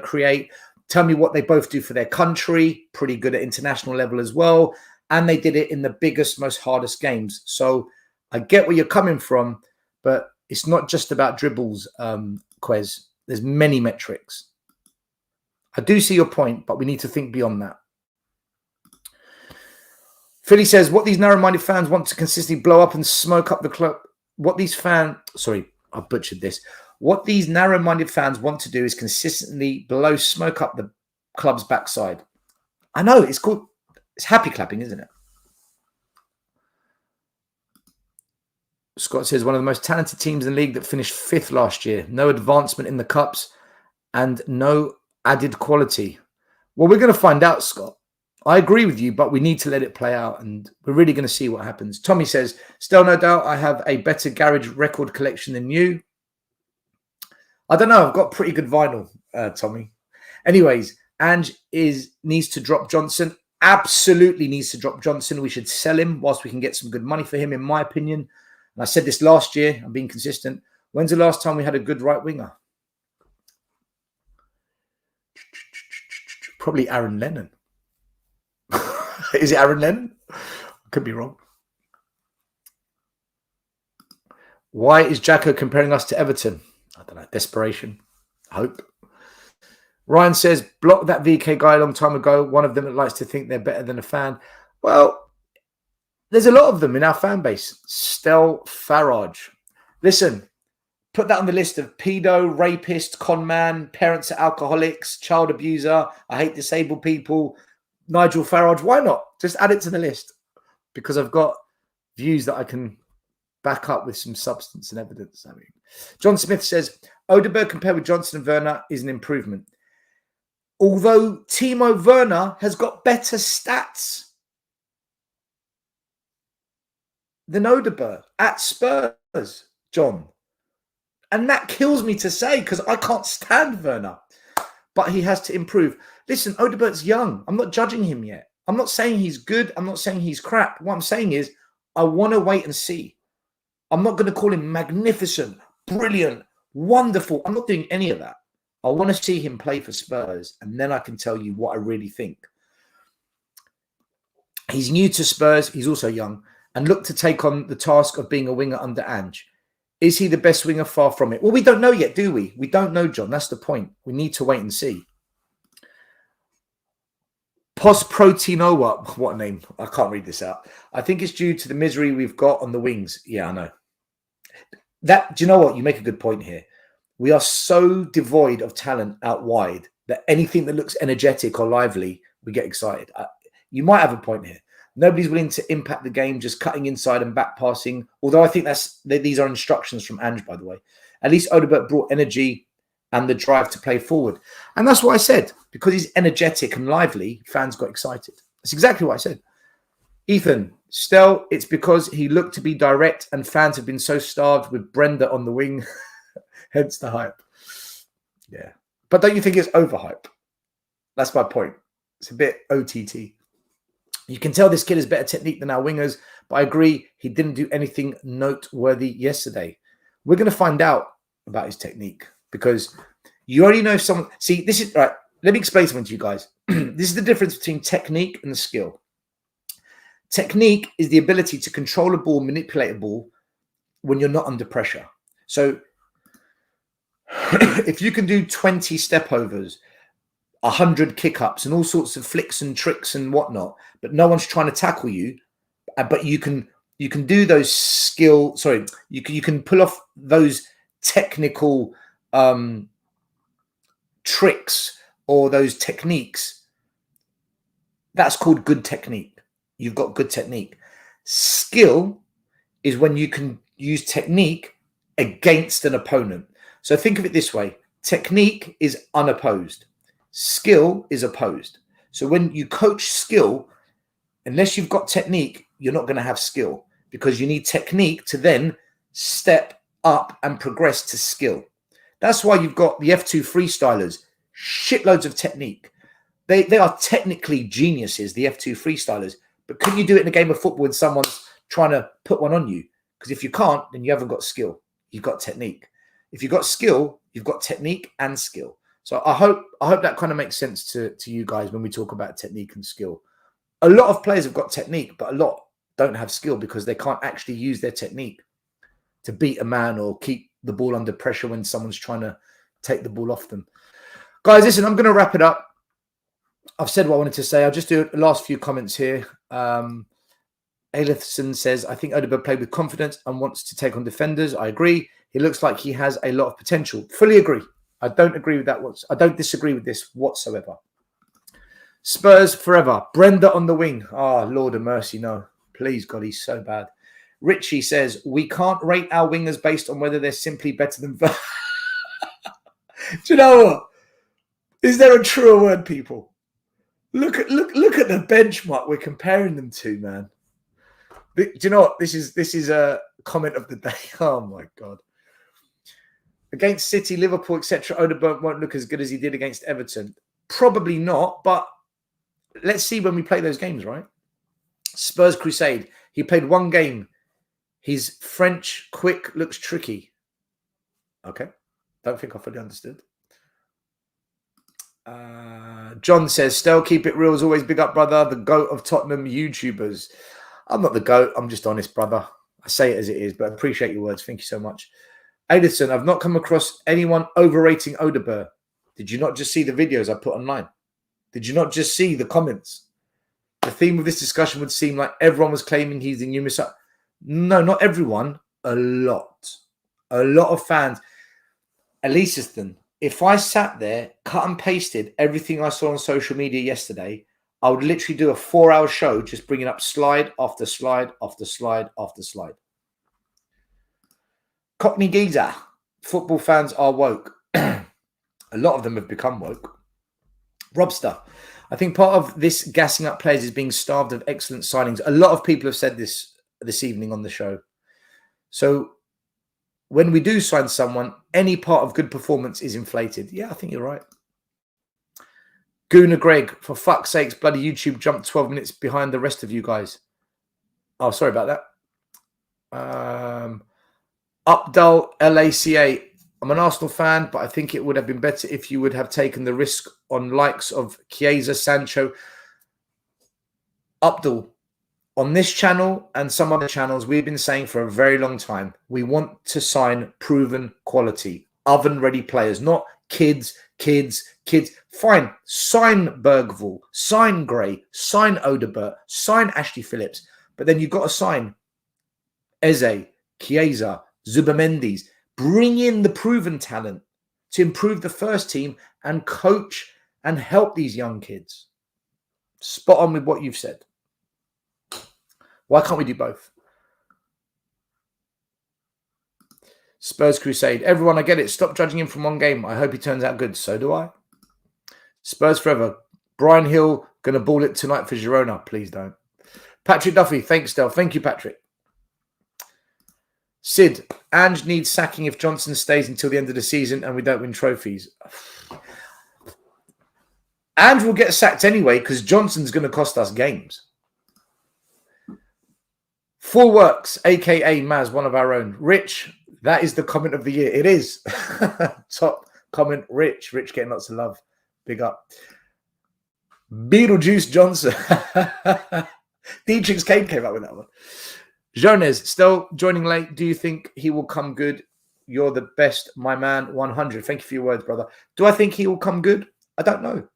C: create? Tell me what they both do for their country. Pretty good at international level as well. And they did it in the biggest, most hardest games. So I get where you're coming from, but it's not just about dribbles, Quez. There's many metrics. I do see your point, but we need to think beyond that. Philly says, what these narrow-minded fans want to consistently blow up and smoke up the club. What these I butchered this. What these narrow-minded fans want to do is consistently blow smoke up the club's backside. I know, it's happy clapping, isn't it? Scott says, one of the most talented teams in the league that finished 5th last year. No advancement in the cups and no added quality. Well, we're going to find out, Scott. I agree with you, but we need to let it play out and we're really going to see what happens. Tommy says, still no doubt I have a better garage record collection than you. I don't know. I've got pretty good vinyl, Tommy. Anyways, Ange needs to drop Johnson. Absolutely needs to drop Johnson. We should sell him whilst we can get some good money for him, in my opinion. And I said this last year. I'm being consistent. When's the last time we had a good right winger? Probably Aaron Lennon. Is it Aaron Lennon? I could be wrong. Why is Jacko comparing us to Everton? I don't know. Desperation. Hope. Ryan says, block that VK guy a long time ago. One of them that likes to think they're better than a fan. Well, there's a lot of them in our fan base. Stel Farage. Listen, put that on the list of pedo, rapist, con man, parents of alcoholics, child abuser. I hate disabled people. Nigel Farage. Why not? Just add it to the list because I've got views that I can back up with some substance and evidence. I mean, John Smith says, Odobert compared with Johnson and Werner is an improvement. Although Timo Werner has got better stats than Odobert at Spurs, John. And that kills me to say because I can't stand Werner. But he has to improve. Listen, Odobert's young. I'm not judging him yet. I'm not saying he's good. I'm not saying he's crap. What I'm saying is I want to wait and see. I'm not going to call him magnificent, brilliant, wonderful. I'm not doing any of that. I want to see him play for Spurs, and then I can tell you what I really think. He's new to Spurs. He's also young and look to take on the task of being a winger under Ange. Is he the best winger? Far from it. Well, we don't know yet, do we? We don't know, John. That's the point. We need to wait and see. Posproteinova. What a name. I can't read this out. I think it's due to the misery we've got on the wings. Yeah, I know. Do you know what? You make a good point here. We are so devoid of talent out wide that anything that looks energetic or lively, we get excited. You might have a point here. Nobody's willing to impact the game, just cutting inside and back passing. Although I think these are instructions from Ange, by the way. At least Odobert brought energy and the drive to play forward. And that's what I said. Because he's energetic and lively, fans got excited. That's exactly what I said. Ethan, Stel, it's because he looked to be direct and fans have been so starved with Brenda on the wing. Hence the hype. Yeah. But don't you think it's overhype? That's my point. It's a bit OTT. You can tell this kid has better technique than our wingers, but I agree he didn't do anything noteworthy yesterday. We're going to find out about his technique because you already know if someone... See, this is... Right, let me explain something to you guys. This is the difference between technique and the skill. Technique is the ability to control a ball, manipulate a ball when you're not under pressure. So if you can do 20 step overs, 100 kick-ups and all sorts of flicks and tricks and whatnot, but no one's trying to tackle you, but you can do those you can pull off those technical tricks or those techniques, that's called good technique. You've got good technique. Skill is when you can use technique against an opponent. So think of it this way. Technique is unopposed. Skill is opposed. So when you coach skill, unless you've got technique, you're not going to have skill, because you need technique to then step up and progress to skill. That's why you've got the F2 freestylers, shitloads of technique. They are technically geniuses, the F2 freestylers. But can you do it in a game of football when someone's trying to put one on you? Because if you can't, then you haven't got skill. You've got technique. If you've got skill, you've got technique and skill. So I hope that kind of makes sense to you guys when we talk about technique and skill. A lot of players have got technique, but a lot don't have skill because they can't actually use their technique to beat a man or keep the ball under pressure when someone's trying to take the ball off them. Guys, listen, I'm going to wrap it up. I've said what I wanted to say. I'll just do the last few comments here. Alithson says, I think Odobert played with confidence and wants to take on defenders. I agree. He looks like he has a lot of potential. Fully agree. I don't agree with that. I don't disagree with this whatsoever. Spurs forever. Brenda on the wing. Oh, Lord of mercy, no. Please, God, he's so bad. Richie says, we can't rate our wingers based on whether they're simply better than... Do you know what? Is there a truer word, people? Look at the benchmark we're comparing them to, man. Do you know what? This is a comment of the day. Oh, my God. Against City, Liverpool, etc., Odobert won't look as good as he did against Everton. Probably not, but let's see when we play those games, right? Spurs Crusade. He played one game. He's French, quick, looks tricky. Okay. Don't think I fully understood. John says, Stell, keep it real as always. Big up, brother. The GOAT of Tottenham YouTubers. I'm not the GOAT. I'm just honest, brother. I say it as it is, but I appreciate your words. Thank you so much. Edison, I've not come across anyone overrating Odobert. Did you not just see the videos I put online? Did you not just see the comments? The theme of this discussion would seem like everyone was claiming he's the new Messiah. No, not everyone. A lot. A lot of fans. Elisiston, if I sat there, cut and pasted everything I saw on social media yesterday, I would literally do a 4-hour show just bringing up slide after slide after slide after slide. Cockney Geezer. Football fans are woke. A lot of them have become woke. Robster. I think part of this gassing up players is being starved of excellent signings. A lot of people have said this evening on the show. So when we do sign someone, any part of good performance is inflated. Yeah, I think you're right. Gooner Greg, for fuck's sakes, bloody YouTube jumped 12 minutes behind the rest of you guys. Oh, sorry about that. Updal LACA. I'm an Arsenal fan, but I think it would have been better if you would have taken the risk on likes of Chiesa, Sancho. Abdul, on this channel and some other channels, we've been saying for a very long time, we want to sign proven quality, oven-ready players, not kids. Fine, sign Bergvall, sign Gray, sign Odobert, sign Ashley Phillips, but then you've got to sign Eze, Chiesa, Zubamendi's. Bring in the proven talent to improve the first team and coach and help these young kids. Spot on with what you've said. Why can't we do both? Spurs Crusade. Everyone, I get it. Stop judging him from one game. I hope he turns out good. So do I. Spurs forever. Brian Hill going to ball it tonight for Girona. Please don't. Patrick Duffy. Thanks, Del. Thank you, Patrick. Sid, Ange needs sacking if Johnson stays until the end of the season and we don't win trophies. Ange will get sacked anyway because Johnson's going to cost us games. Full Works, a.k.a. Maz, one of our own. Rich, that is the comment of the year. It is. Top comment, Rich. Rich getting lots of love. Big up. Beetlejuice Johnson. Dietrich's Kane came up with that one. Jones, still joining late. Do you think he will come good? You're the best, my man. 100. Thank you for your words, brother. Do I think he will come good? I don't know.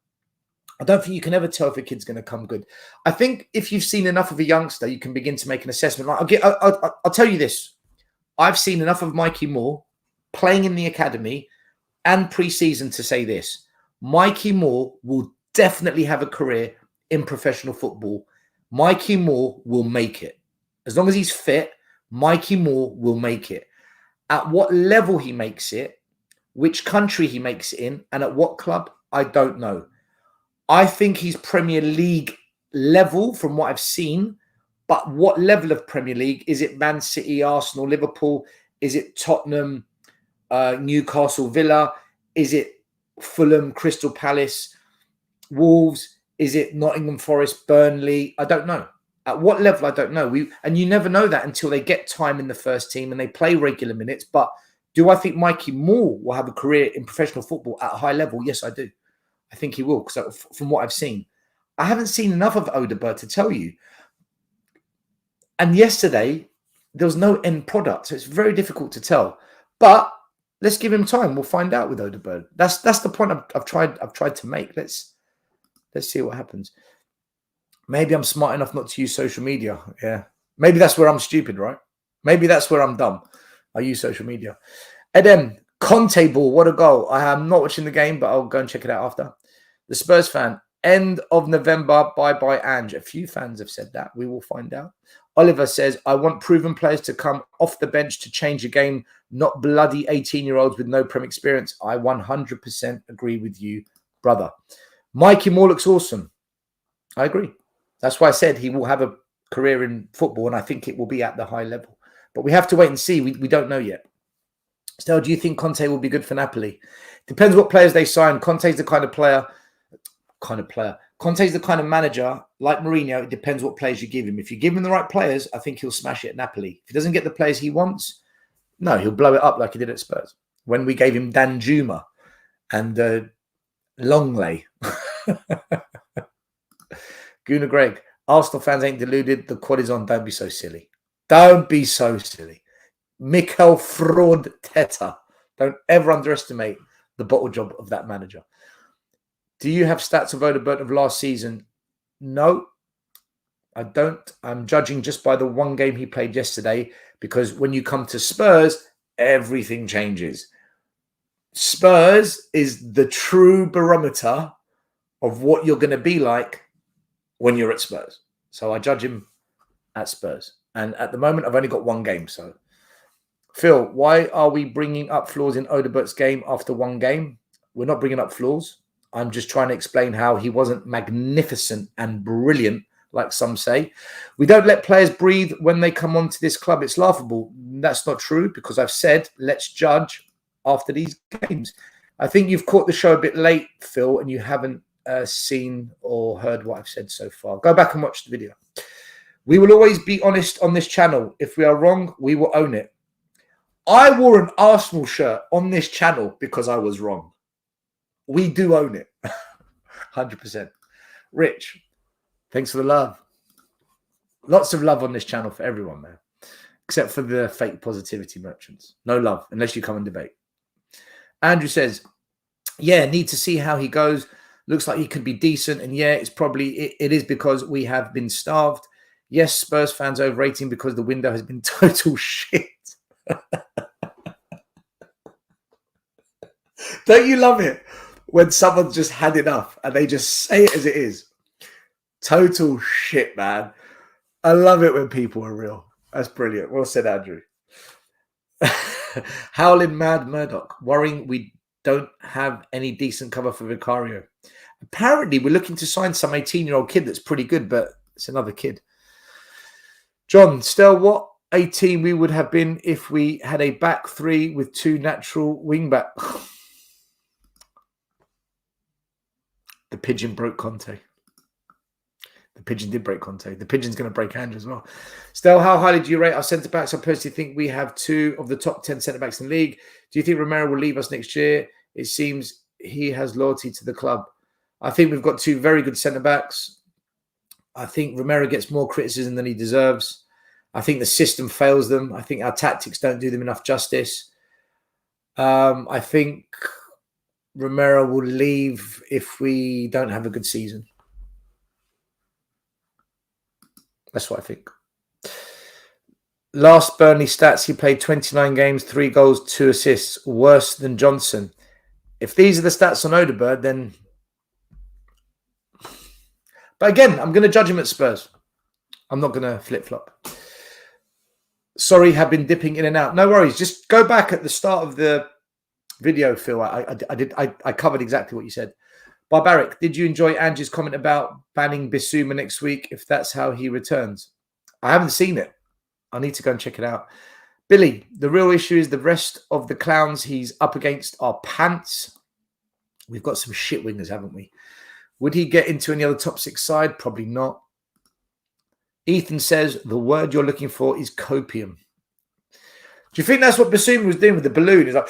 C: I don't think you can ever tell if a kid's going to come good. I think if you've seen enough of a youngster, you can begin to make an assessment. I'll tell you this. I've seen enough of Mikey Moore playing in the academy, and pre-season to say this. Mikey Moore will definitely have a career in professional football. Mikey Moore will make it. As long as he's fit, Mikey Moore will make it. At what level he makes it, which country he makes it in, and at what club, I don't know. I think he's Premier League level from what I've seen, but what level of Premier League? Is it Man City, Arsenal, Liverpool? Is it Tottenham, Newcastle, Villa? Is it Fulham, Crystal Palace, Wolves? Is it Nottingham Forest, Burnley? I don't know. At what level, I don't know. And you never know that until they get time in the first team and they play regular minutes. But do I think Mikey Moore will have a career in professional football at a high level? Yes, I do. I think he will, because from what I've seen. I haven't seen enough of Odobert to tell you. And yesterday, there was no end product, so it's very difficult to tell. But let's give him time. We'll find out with Odobert. That's the point I've tried to make. Let's see what happens. Maybe I'm smart enough not to use social media. Yeah. Maybe that's where I'm stupid, right? Maybe that's where I'm dumb. I use social media. And then Conte ball, what a goal. I am not watching the game, but I'll go and check it out after. The Spurs fan, end of November, bye-bye, Ange. A few fans have said that. We will find out. Oliver says, I want proven players to come off the bench to change a game, not bloody 18-year-olds with no Prem experience. I 100% agree with you, brother. Mikey Moore looks awesome. I agree. That's why I said he will have a career in football, and I think it will be at the high level. But we have to wait and see. We don't know yet. Still, do you think Conte will be good for Napoli? Depends what players they sign. Conte's the kind of player. Conte's the kind of manager, like Mourinho, it depends what players you give him. If you give him the right players, I think he'll smash it at Napoli. If he doesn't get the players he wants, no, he'll blow it up like he did at Spurs. When we gave him Dan Juma and Longley. Guna Greg, Arsenal fans ain't deluded. The quad is on. Don't be so silly. Don't be so silly. Mikel Fraud Teta. Don't ever underestimate the bottle job of that manager. Do you have stats of Odobert of last season? No, I don't. I'm judging just by the one game he played yesterday, because when you come to Spurs, everything changes. Spurs is the true barometer of what you're going to be like when you're at Spurs. So I judge him at Spurs. And at the moment, I've only got one game. So, Phil, why are we bringing up flaws in Odobert's game after one game? We're not bringing up flaws. I'm just trying to explain how he wasn't magnificent and brilliant, like some say. We don't let players breathe when they come onto this club. It's laughable. That's not true, because I've said, let's judge after these games. I think you've caught the show a bit late, Phil, and you haven't seen or heard what I've said so far. Go back and watch the video. We will always be honest on this channel. If we are wrong, we will own it. I wore an Arsenal shirt on this channel because I was wrong. We do own it. 100%. Rich, thanks for the love. Lots of love on this channel for everyone, man. Except for the fake positivity merchants. No love, unless you come and debate. Andrew says, yeah, need to see how he goes. Looks like he could be decent. And yeah, it's probably, it is because we have been starved. Yes, Spurs fans overrating because the window has been total shit. Don't you love it when someone's just had enough and they just say it as it is? Total shit, man. I love it when people are real. That's brilliant. Well said, Andrew. Howling Mad Murdoch, worrying we don't have any decent cover for Vicario. Apparently, we're looking to sign some 18-year-old kid that's pretty good, but it's another kid. John, still, what a team we would have been if we had a back three with two natural wing-back. The pigeon broke Conte. The pigeon did break Conte. The pigeon's going to break Andrew as well. Still, how highly do you rate our centre-backs? I personally think we have two of the top 10 centre-backs in the league. Do you think Romero will leave us next year? It seems he has loyalty to the club. I think we've got two very good centre-backs. I think Romero gets more criticism than he deserves. I think the system fails them. I think our tactics don't do them enough justice. I think Romero will leave if we don't have a good season. That's what I think. Last Burnley stats, he played 29 games, 3 goals, 2 assists. Worse than Johnson. If these are the stats on Odobert, then... But again, I'm going to judge him at Spurs. I'm not going to flip-flop. Sorry, have been dipping in and out. No worries. Just go back at the start of the video, Phil. I covered exactly what you said. Barbaric, did you enjoy Angie's comment about banning Bissouma next week if that's how he returns? I haven't seen it. I need to go and check it out. Billy, the real issue is the rest of the clowns he's up against are pants. We've got some shit wingers, haven't we? Would he get into any other top 6 side? Probably not. Ethan says the word you're looking for is copium. Do you think that's what Bissouma was doing with the balloon? He's like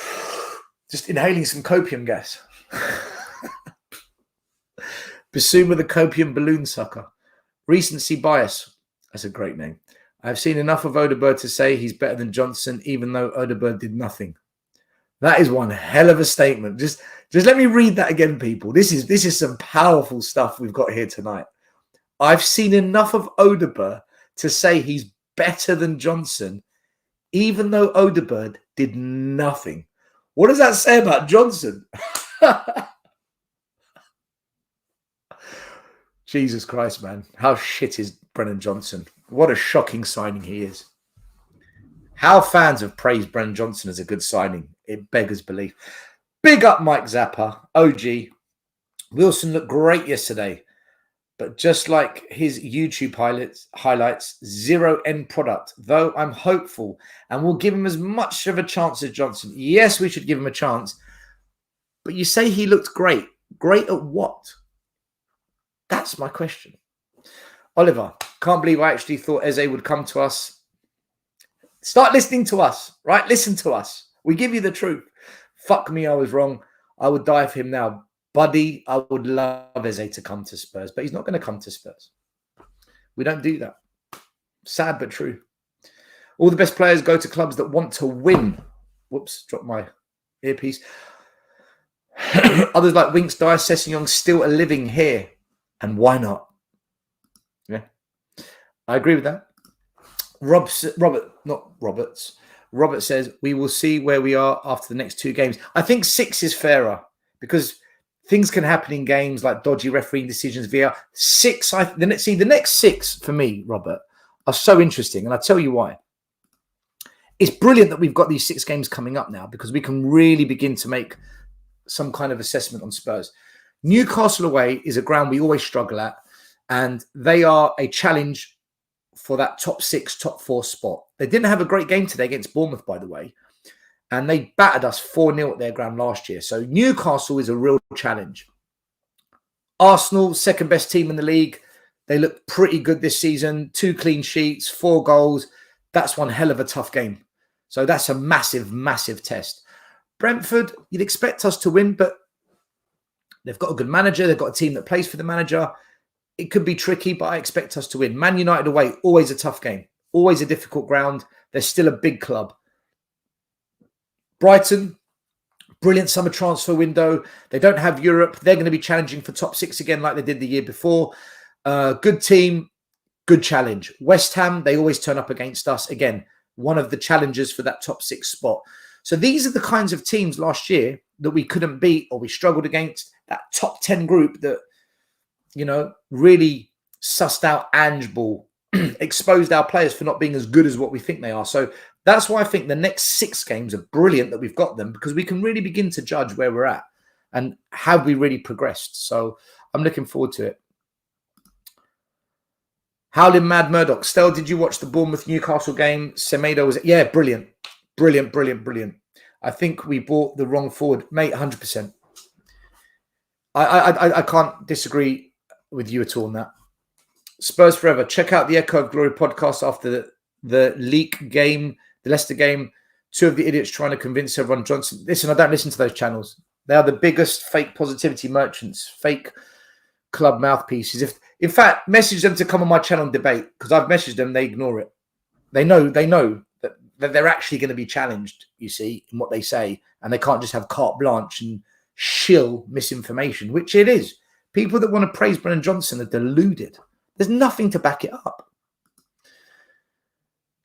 C: just inhaling some copium gas. Bissouma the copium balloon sucker. Recency bias. That's a great name. I've seen enough of Odobert to say he's better than Johnson, even though Odobert did nothing. That is one hell of a statement. Just let me read that again, people. This is some powerful stuff we've got here tonight. I've seen enough of Odobert to say he's better than Johnson, even though Odobert did nothing. What does that say about Johnson? Jesus Christ, man. How shit is Brennan Johnson? What a shocking signing he is. How fans have praised Brennan Johnson as a good signing. It beggars belief. Big up Mike Zappa, OG. Wilson looked great yesterday, but just like his YouTube highlights, zero end product, though I'm hopeful and will give him as much of a chance as Johnson. Yes, we should give him a chance, but you say he looked great. Great at what? That's my question. Oliver, can't believe I actually thought Eze would come to us. Start listening to us, right? Listen to us. We give you the truth. Fuck me, I was wrong. I would die for him now. Buddy, I would love Eze to come to Spurs, but he's not going to come to Spurs. We don't do that. Sad but true. All the best players go to clubs that want to win. Whoops, dropped my earpiece. Others like Winks, Dyer, Sessegnon still are living here. And why not? Yeah, I agree with that. Robert says, we will see where we are after the next 2 games. I think 6 is fairer because things can happen in games like dodgy refereeing decisions via 6. The next 6 for me, Robert, are so interesting. And I'll tell you why. It's brilliant that we've got these 6 games coming up now because we can really begin to make some kind of assessment on Spurs. Newcastle away is a ground we always struggle at, and they are a challenge for that top 6, top 4 spot. They didn't have a great game today against Bournemouth, by the way, and they battered us 4-0 at their ground last year. So Newcastle is a real challenge. Arsenal, second best team in the league. They look pretty good this season. 2 clean sheets, 4 goals. That's one hell of a tough game. So that's a massive, massive test. Brentford, you'd expect us to win, but they've got a good manager. They've got a team that plays for the manager. It could be tricky, but I expect us to win. Man United away, always a tough game. Always a difficult ground. They're still a big club. Brighton, brilliant summer transfer window. They don't have Europe. They're going to be challenging for top 6 again like they did the year before. Good team, good challenge. West Ham, they always turn up against us. Again, one of the challengers for that top 6 spot. So these are the kinds of teams last year that we couldn't beat or we struggled against. That top 10 group that, you know, really sussed out Ange ball, exposed our players for not being as good as what we think they are. So that's why I think the next 6 games are brilliant that we've got them because we can really begin to judge where we're at and have we really progressed. So I'm looking forward to it. Howling Mad Murdoch. Stel, did you watch the Bournemouth Newcastle game? Semedo was, yeah, brilliant. Brilliant, brilliant, brilliant. I think we bought the wrong forward. Mate, 100%. I can't disagree with you at all on that. Spurs Forever. Check out the Echo of Glory podcast after the leak game, the Leicester game. 2 of the idiots trying to convince everyone Johnson. Listen, I don't listen to those channels. They are the biggest fake positivity merchants, fake club mouthpieces. If, in fact, message them to come on my channel and debate because I've messaged them. They ignore it. They know that they're actually going to be challenged, you see, in what they say. And they can't just have carte blanche and shill misinformation, which it is. People that want to praise Brennan Johnson are deluded. There's nothing to back it up.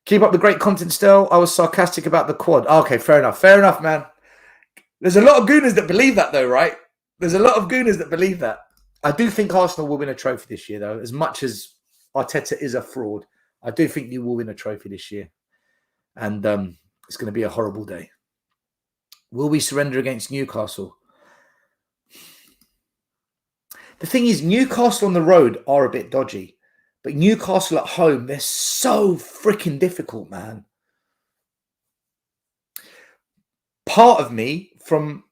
C: Keep up the great content still. I was sarcastic about the quad. Okay, fair enough. Fair enough, man. There's a lot of gooners that believe that, though, right? There's a lot of gooners that believe that. I do think Arsenal will win a trophy this year, though. As much as Arteta is a fraud, I do think you will win a trophy this year. And it's going to be a horrible day. Will we surrender against Newcastle? The thing is, Newcastle on the road are a bit dodgy. But Newcastle at home, they're so freaking difficult, man. Part of me, from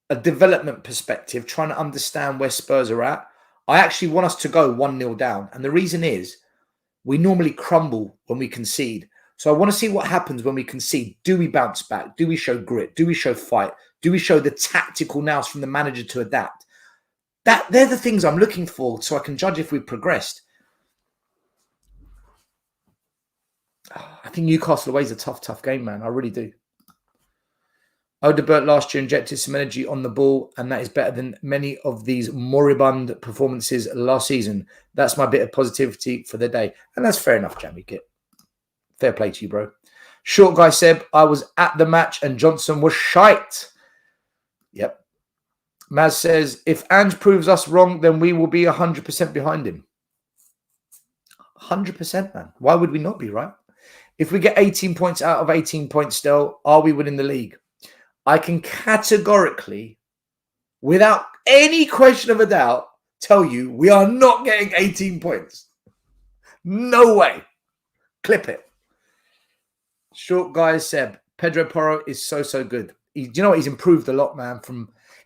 C: a development perspective, trying to understand where Spurs are at, I actually want us to go 1-0 down. And the reason is, we normally crumble when we concede. So I want to see what happens when we concede. Do we bounce back? Do we show grit? Do we show fight? Do we show the tactical nous from the manager to adapt? They're the things I'm looking for so I can judge if we've progressed. I think Newcastle away is a tough game, man. I really do. Odobert last year injected some energy on the ball, and that is better than many of these moribund performances last season. That's my bit of positivity for the day. And that's fair enough, Jamie Kit. Fair play to you, bro. Short guy Seb, I was at the match and Johnson was shite. Yep. Maz says, if Ange proves us wrong, then we will be 100% behind him. 100%, man. Why would we not be, right? If we get 18 points out of 18 points still, are we winning the league? I can categorically, without any question of a doubt, tell you we are not getting 18 points. No way. Clip it. Short guy Seb. Pedro Porro is so good. Do you know what? He's improved a lot, man.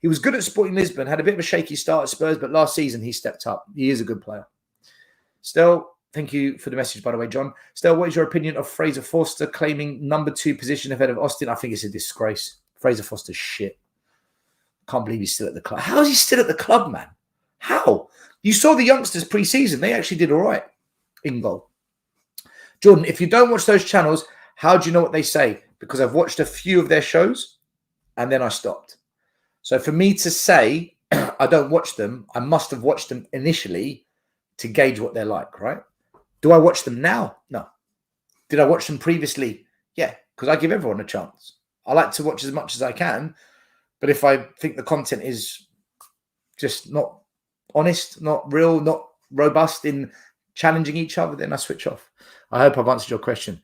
C: He was good at Sporting Lisbon, had a bit of a shaky start at Spurs, but last season he stepped up. He is a good player. Still, thank you for the message, by the way, John. Still, what is your opinion of Fraser Forster claiming number 2 position ahead of Austin? I think it's a disgrace. Fraser Foster's shit. Can't believe he's still at the club. How is he still at the club, man? How? You saw the youngsters pre-season. They actually did all right in goal. Jordan, if you don't watch those channels, how do you know what they say? Because I've watched a few of their shows and then I stopped. So for me to say I don't watch them, I must have watched them initially to gauge what they're like, right? Do I watch them now? No. Did I watch them previously? Yeah, because I give everyone a chance. I like to watch as much as I can, but if I think the content is just not honest, not real, not robust in challenging each other, then I switch off. I hope I've answered your question.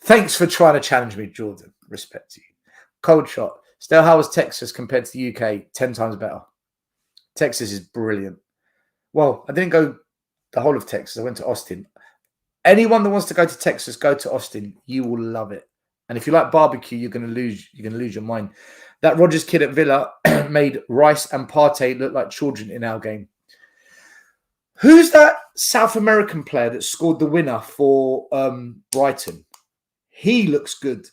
C: Thanks for trying to challenge me, Jordan. Respect to you. Cold shot. Still, how was Texas compared to the UK? 10 times better. Texas is brilliant. Well, I didn't go the whole of Texas. I went to Austin. Anyone that wants to go to Texas, go to Austin. You will love it. And if you like barbecue, you're going to lose your mind. That Rogers kid at Villa made Rice and Partey look like children in our game. Who's that South American player that scored the winner for Brighton? He looks good.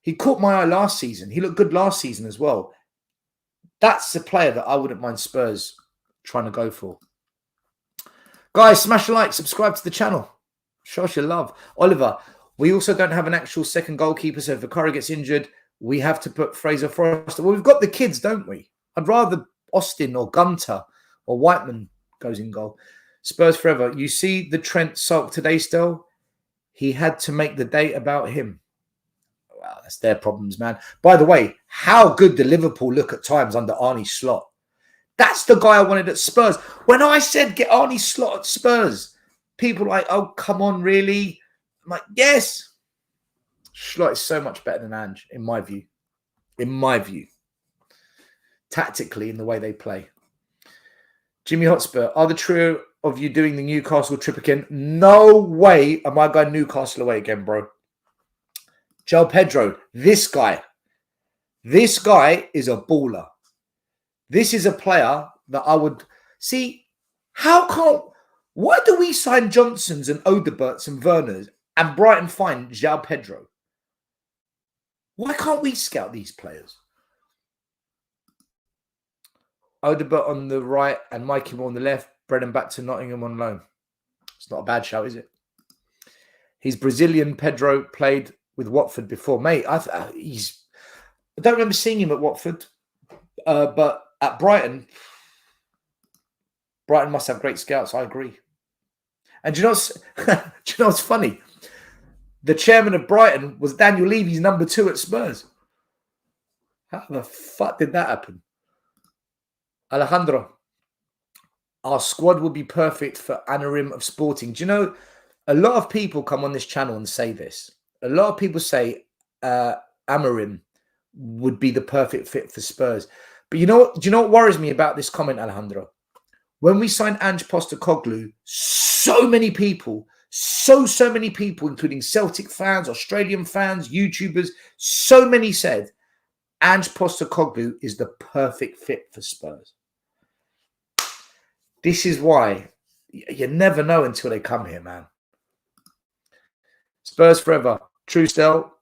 C: He caught my eye last season. He looked good last season as well. That's the player that I wouldn't mind Spurs trying to go for. Guys, smash a like, subscribe to the channel. Show us your love. Oliver, we also don't have an actual second goalkeeper, so if Vicario gets injured, we have to put Fraser Forster. Well, we've got the kids, don't we? I'd rather Austin or Gunter or Whiteman goes in goal. Spurs forever. You see the Trent sulk today still? He had to make the day about him. Wow, that's their problems, man. By the way, how good did Liverpool look at times under Arne Slot? That's the guy I wanted at Spurs. When I said get Arne Slot at Spurs, people were like, oh, come on, really? I'm like, yes. Slot is so much better than Ange, in my view. In my view. Tactically, in the way they play. Jimmy Hotspur, are the trio of you doing the Newcastle trip again? No way am I going Newcastle away again, bro. Joe Pedro, this guy is a baller. This is a player that I would see. Why do we sign Johnsons and Odoberts and Werners and Brighton find João Pedro? Why can't we scout these players? Odobert on the right and Mikey Moore on the left. Brennan back to Nottingham on loan. It's not a bad shout, is it? He's Brazilian. Pedro played with Watford before. Mate, I don't remember seeing him at Watford, but at Brighton must have great scouts. I agree. And do you know what's funny? The chairman of Brighton was Daniel Levy's number 2 at Spurs. How the fuck did that happen? Alejandro, our squad will be perfect for Anarim of Sporting. Do you know, a lot of people come on this channel and say this. A lot of people say Amarim would be the perfect fit for Spurs. But you know what? Do you know what worries me about this comment, Alejandro? When we signed Ange Postecoglou, so many people, so many people, including Celtic fans, Australian fans, YouTubers, so many said Ange Postecoglou is the perfect fit for Spurs. This is why you never know until they come here, man. Spurs forever. True Stel.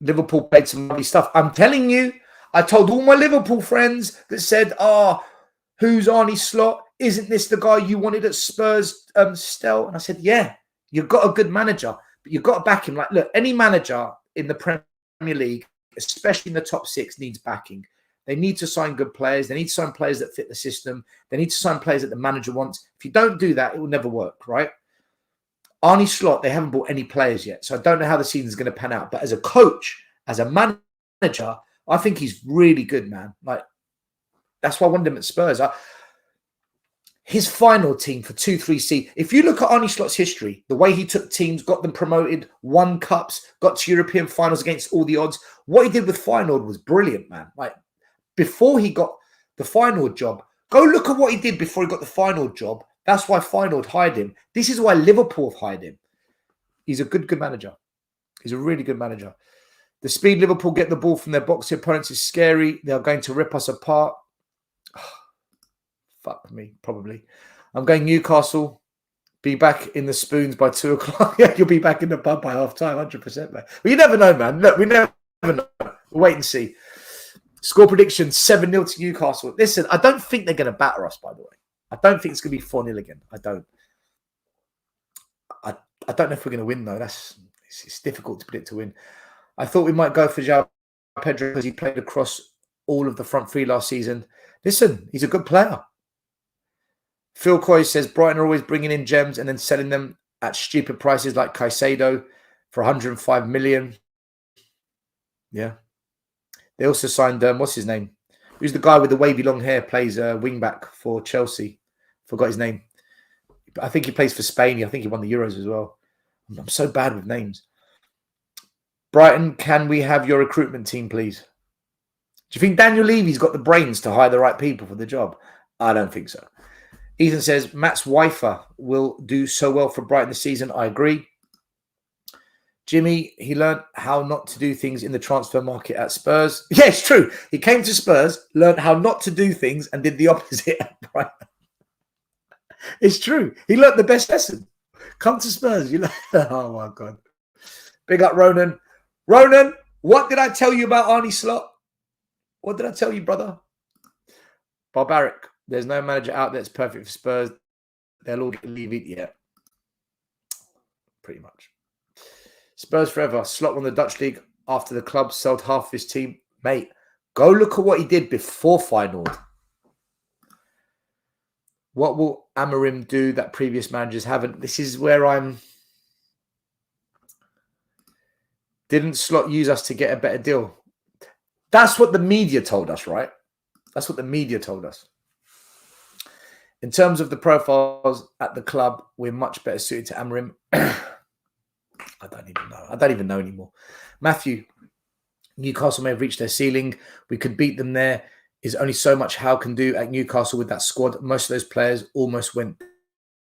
C: Liverpool played some lovely stuff. I'm telling you, I told all my Liverpool friends that said, who's Arnie Slot? Isn't this the guy you wanted at Spurs, Stel? And I said, yeah, you've got a good manager, but you've got to back him. Like, look, any manager in the Premier League, especially in the top six, needs backing. They need to sign good players. They need to sign players that fit the system. They need to sign players that the manager wants. If you don't do that, it will never work, right? Arnie Slot, they haven't bought any players yet, so I don't know how the season's going to pan out. But as a coach, as a manager, I think he's really good, man. Like, that's why I wanted him at Spurs. His final team for 2-3C. If you look at Arnie Slot's history, the way he took teams, got them promoted, won cups, got to European finals against all the odds, what he did with Feyenoord was brilliant, man. Like, before he got the Feyenoord job, go look at what he did before he got the Feyenoord job. That's why Feyenoord hired him. This is why Liverpool have hired him. He's a good manager. He's a really good manager. The speed Liverpool get the ball from their box opponents is scary. They're going to rip us apart. Fuck me, probably. I'm going Newcastle. Be back in the spoons by 2 o'clock. Yeah, you'll be back in the pub by half time, 100%, man. But you never know, man. Look, we never know. We'll wait and see. Score prediction 7-0 to Newcastle. Listen, I don't think they're going to batter us, by the way. I don't think it's going to be 4-0 again. I don't know if we're going to win, though. It's difficult to predict to win. I thought we might go for João Pedro because he played across all of the front three last season. Listen, he's a good player. Phil Coy says Brighton are always bringing in gems and then selling them at stupid prices like Caicedo for 105 million. Yeah. They also signed, what's his name? Who's the guy with the wavy long hair, plays wing-back for Chelsea? Forgot his name. I think he plays for Spain. I think he won the Euros as well. I'm so bad with names. Brighton, can we have your recruitment team, please? Do you think Daniel Levy's got the brains to hire the right people for the job? I don't think so. Ethan says, Matt's Wifer will do so well for Brighton this season. I agree. Jimmy, he learned how not to do things in the transfer market at Spurs. Yeah, it's true. He came to Spurs, learned how not to do things, and did the opposite at Brighton. It's true. He learned the best lesson. Come to Spurs. You know. Oh, my God. Big up, Ronan. Ronan, what did I tell you about Arnie Slot? What did I tell you, brother? Barbaric. There's no manager out there that's perfect for Spurs. They'll all leave it yet. Pretty much. Spurs forever. Slot won the Dutch league after the club sold half of his team. Mate, go look at what he did before Feyenoord. What will Amarim do that previous managers haven't? This is where I'm... Didn't Slot use us to get a better deal? That's what the media told us, right? That's what the media told us. In terms of the profiles at the club, we're much better suited to Amarim. I don't even know. I don't even know anymore. Matthew, Newcastle may have reached their ceiling. We could beat them there. Is only so much Howe can do at Newcastle with that squad. Most of those players almost went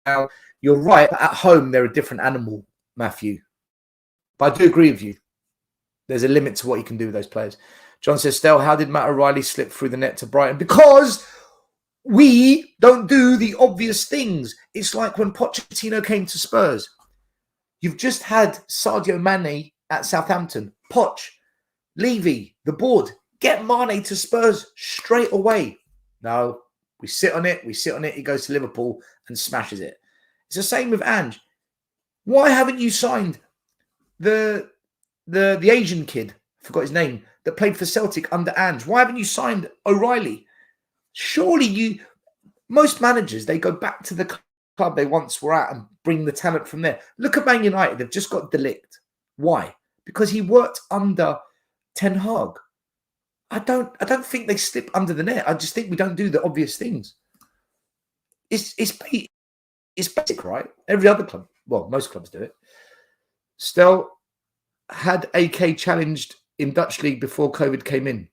C: down. You're right. At home, they're a different animal, Matthew. But I do agree with you. There's a limit to what you can do with those players. John says, Stel, how did Matt O'Reilly slip through the net to Brighton? Because we don't do the obvious things. It's like when Pochettino came to Spurs. You've just had Sadio Mane at Southampton. Poch, Levy, the board. Get Mane to Spurs straight away. No, we sit on it. We sit on it. He goes to Liverpool and smashes it. It's the same with Ange. Why haven't you signed the Asian kid, forgot his name, that played for Celtic under Ange? Why haven't you signed O'Reilly? Surely most managers, they go back to the club they once were at and bring the talent from there. Look at Man United. They've just got De Ligt. Why? Because he worked under Ten Hag. I don't think they slip under the net. I just think we don't do the obvious things. It's basic, right? Every other club, well, most clubs do it. Stel had AK challenged in Dutch League before COVID came in.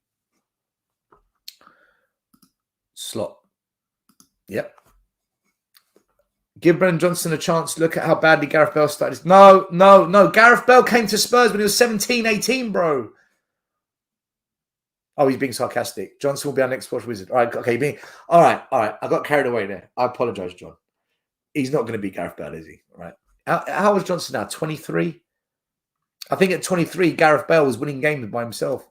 C: Slot. Yep. Give Brennan Johnson a chance to look at how badly Gareth Bale started. No. Gareth Bale came to Spurs when he was 17, 18, bro. Oh, he's being sarcastic. Johnson will be our next Welsh wizard. All right, okay. All right. I got carried away there. I apologise, John. He's not going to be Gareth Bale, is he? All right. How old is Johnson now? 23? I think at 23, Gareth Bale was winning games by himself.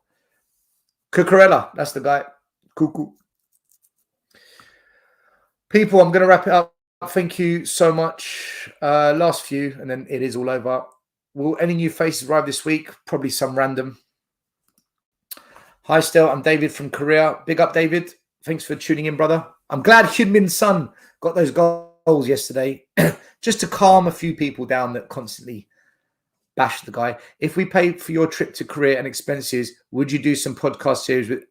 C: Cucurella, that's the guy. Cuckoo. People, I'm going to wrap it up. Thank you so much. Last few, and then it is all over. Will any new faces arrive this week? Probably some random. Hi, Stel. I'm David from Korea. Big up, David. Thanks for tuning in, brother. I'm glad Hyun-Min Son got those goals yesterday, just to calm a few people down that constantly bash the guy. If we paid for your trip to Korea and expenses, would you do some podcast series with...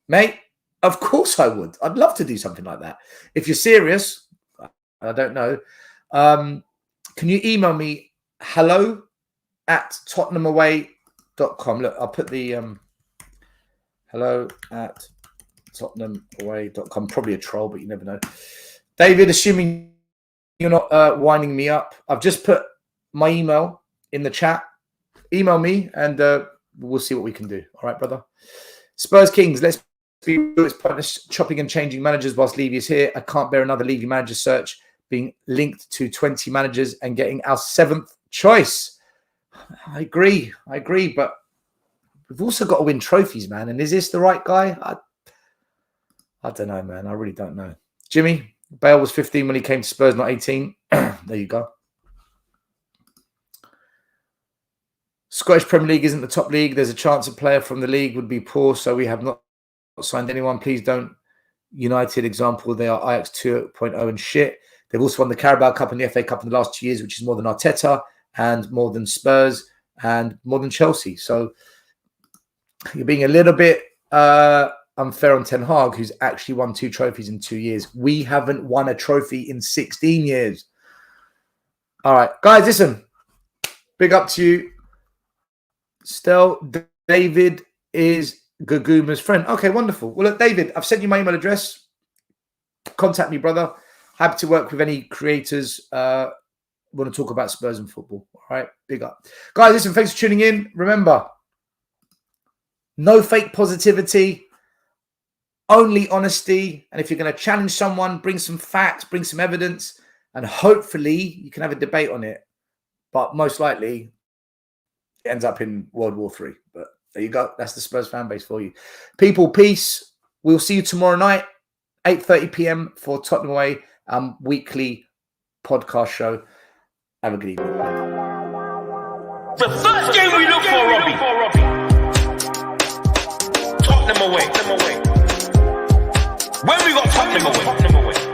C: Mate, of course I would. I'd love to do something like that. If you're serious, I don't know. Can you email me hello@tottenhamaway.com? Look, I'll put the hello@tottenhamaway.com. Probably a troll, but you never know. David, assuming you're not winding me up, I've just put my email in the chat. Email me and we'll see what we can do. All right, brother. Spurs Kings, let's be real. It's pointless chopping and changing managers whilst Levy is here. I can't bear another Levy manager search being linked to 20 managers and getting our 7th choice. I agree, but we've also got to win trophies, man. And is this the right guy? I don't know, man. I really don't know. Jimmy, Bale was 15 when he came to Spurs, not 18. There you go. Scottish Premier League isn't the top league. There's a chance a player from the league would be poor, so we have not signed anyone. Please don't. United example, they are Ajax 2.0 and shit. They've also won the Carabao Cup and the FA Cup in the last 2 years, which is more than Arteta and more than Spurs and more than Chelsea. So you're being a little bit unfair on Ten Hag, who's actually won 2 trophies in 2 years. We haven't won a trophy in 16 years. All right, guys, listen. Big up to you. Stel, David is Gaguma's friend. Okay, wonderful. Well, look, David, I've sent you my email address. Contact me, brother. Happy to work with any creators want to talk about Spurs and football. All right, big up. Guys, listen, thanks for tuning in. Remember, no fake positivity, only honesty. And if you're going to challenge someone, bring some facts, bring some evidence, and hopefully you can have a debate on it. But most likely, it ends up in World War III. But there you go. That's the Spurs fan base for you. People, peace. We'll see you tomorrow night, 8:30 p.m. for Tottenham Away, weekly podcast show. Have a good evening.
A: The first game we look for, Robbie. Tottenham away. When we got Tottenham away.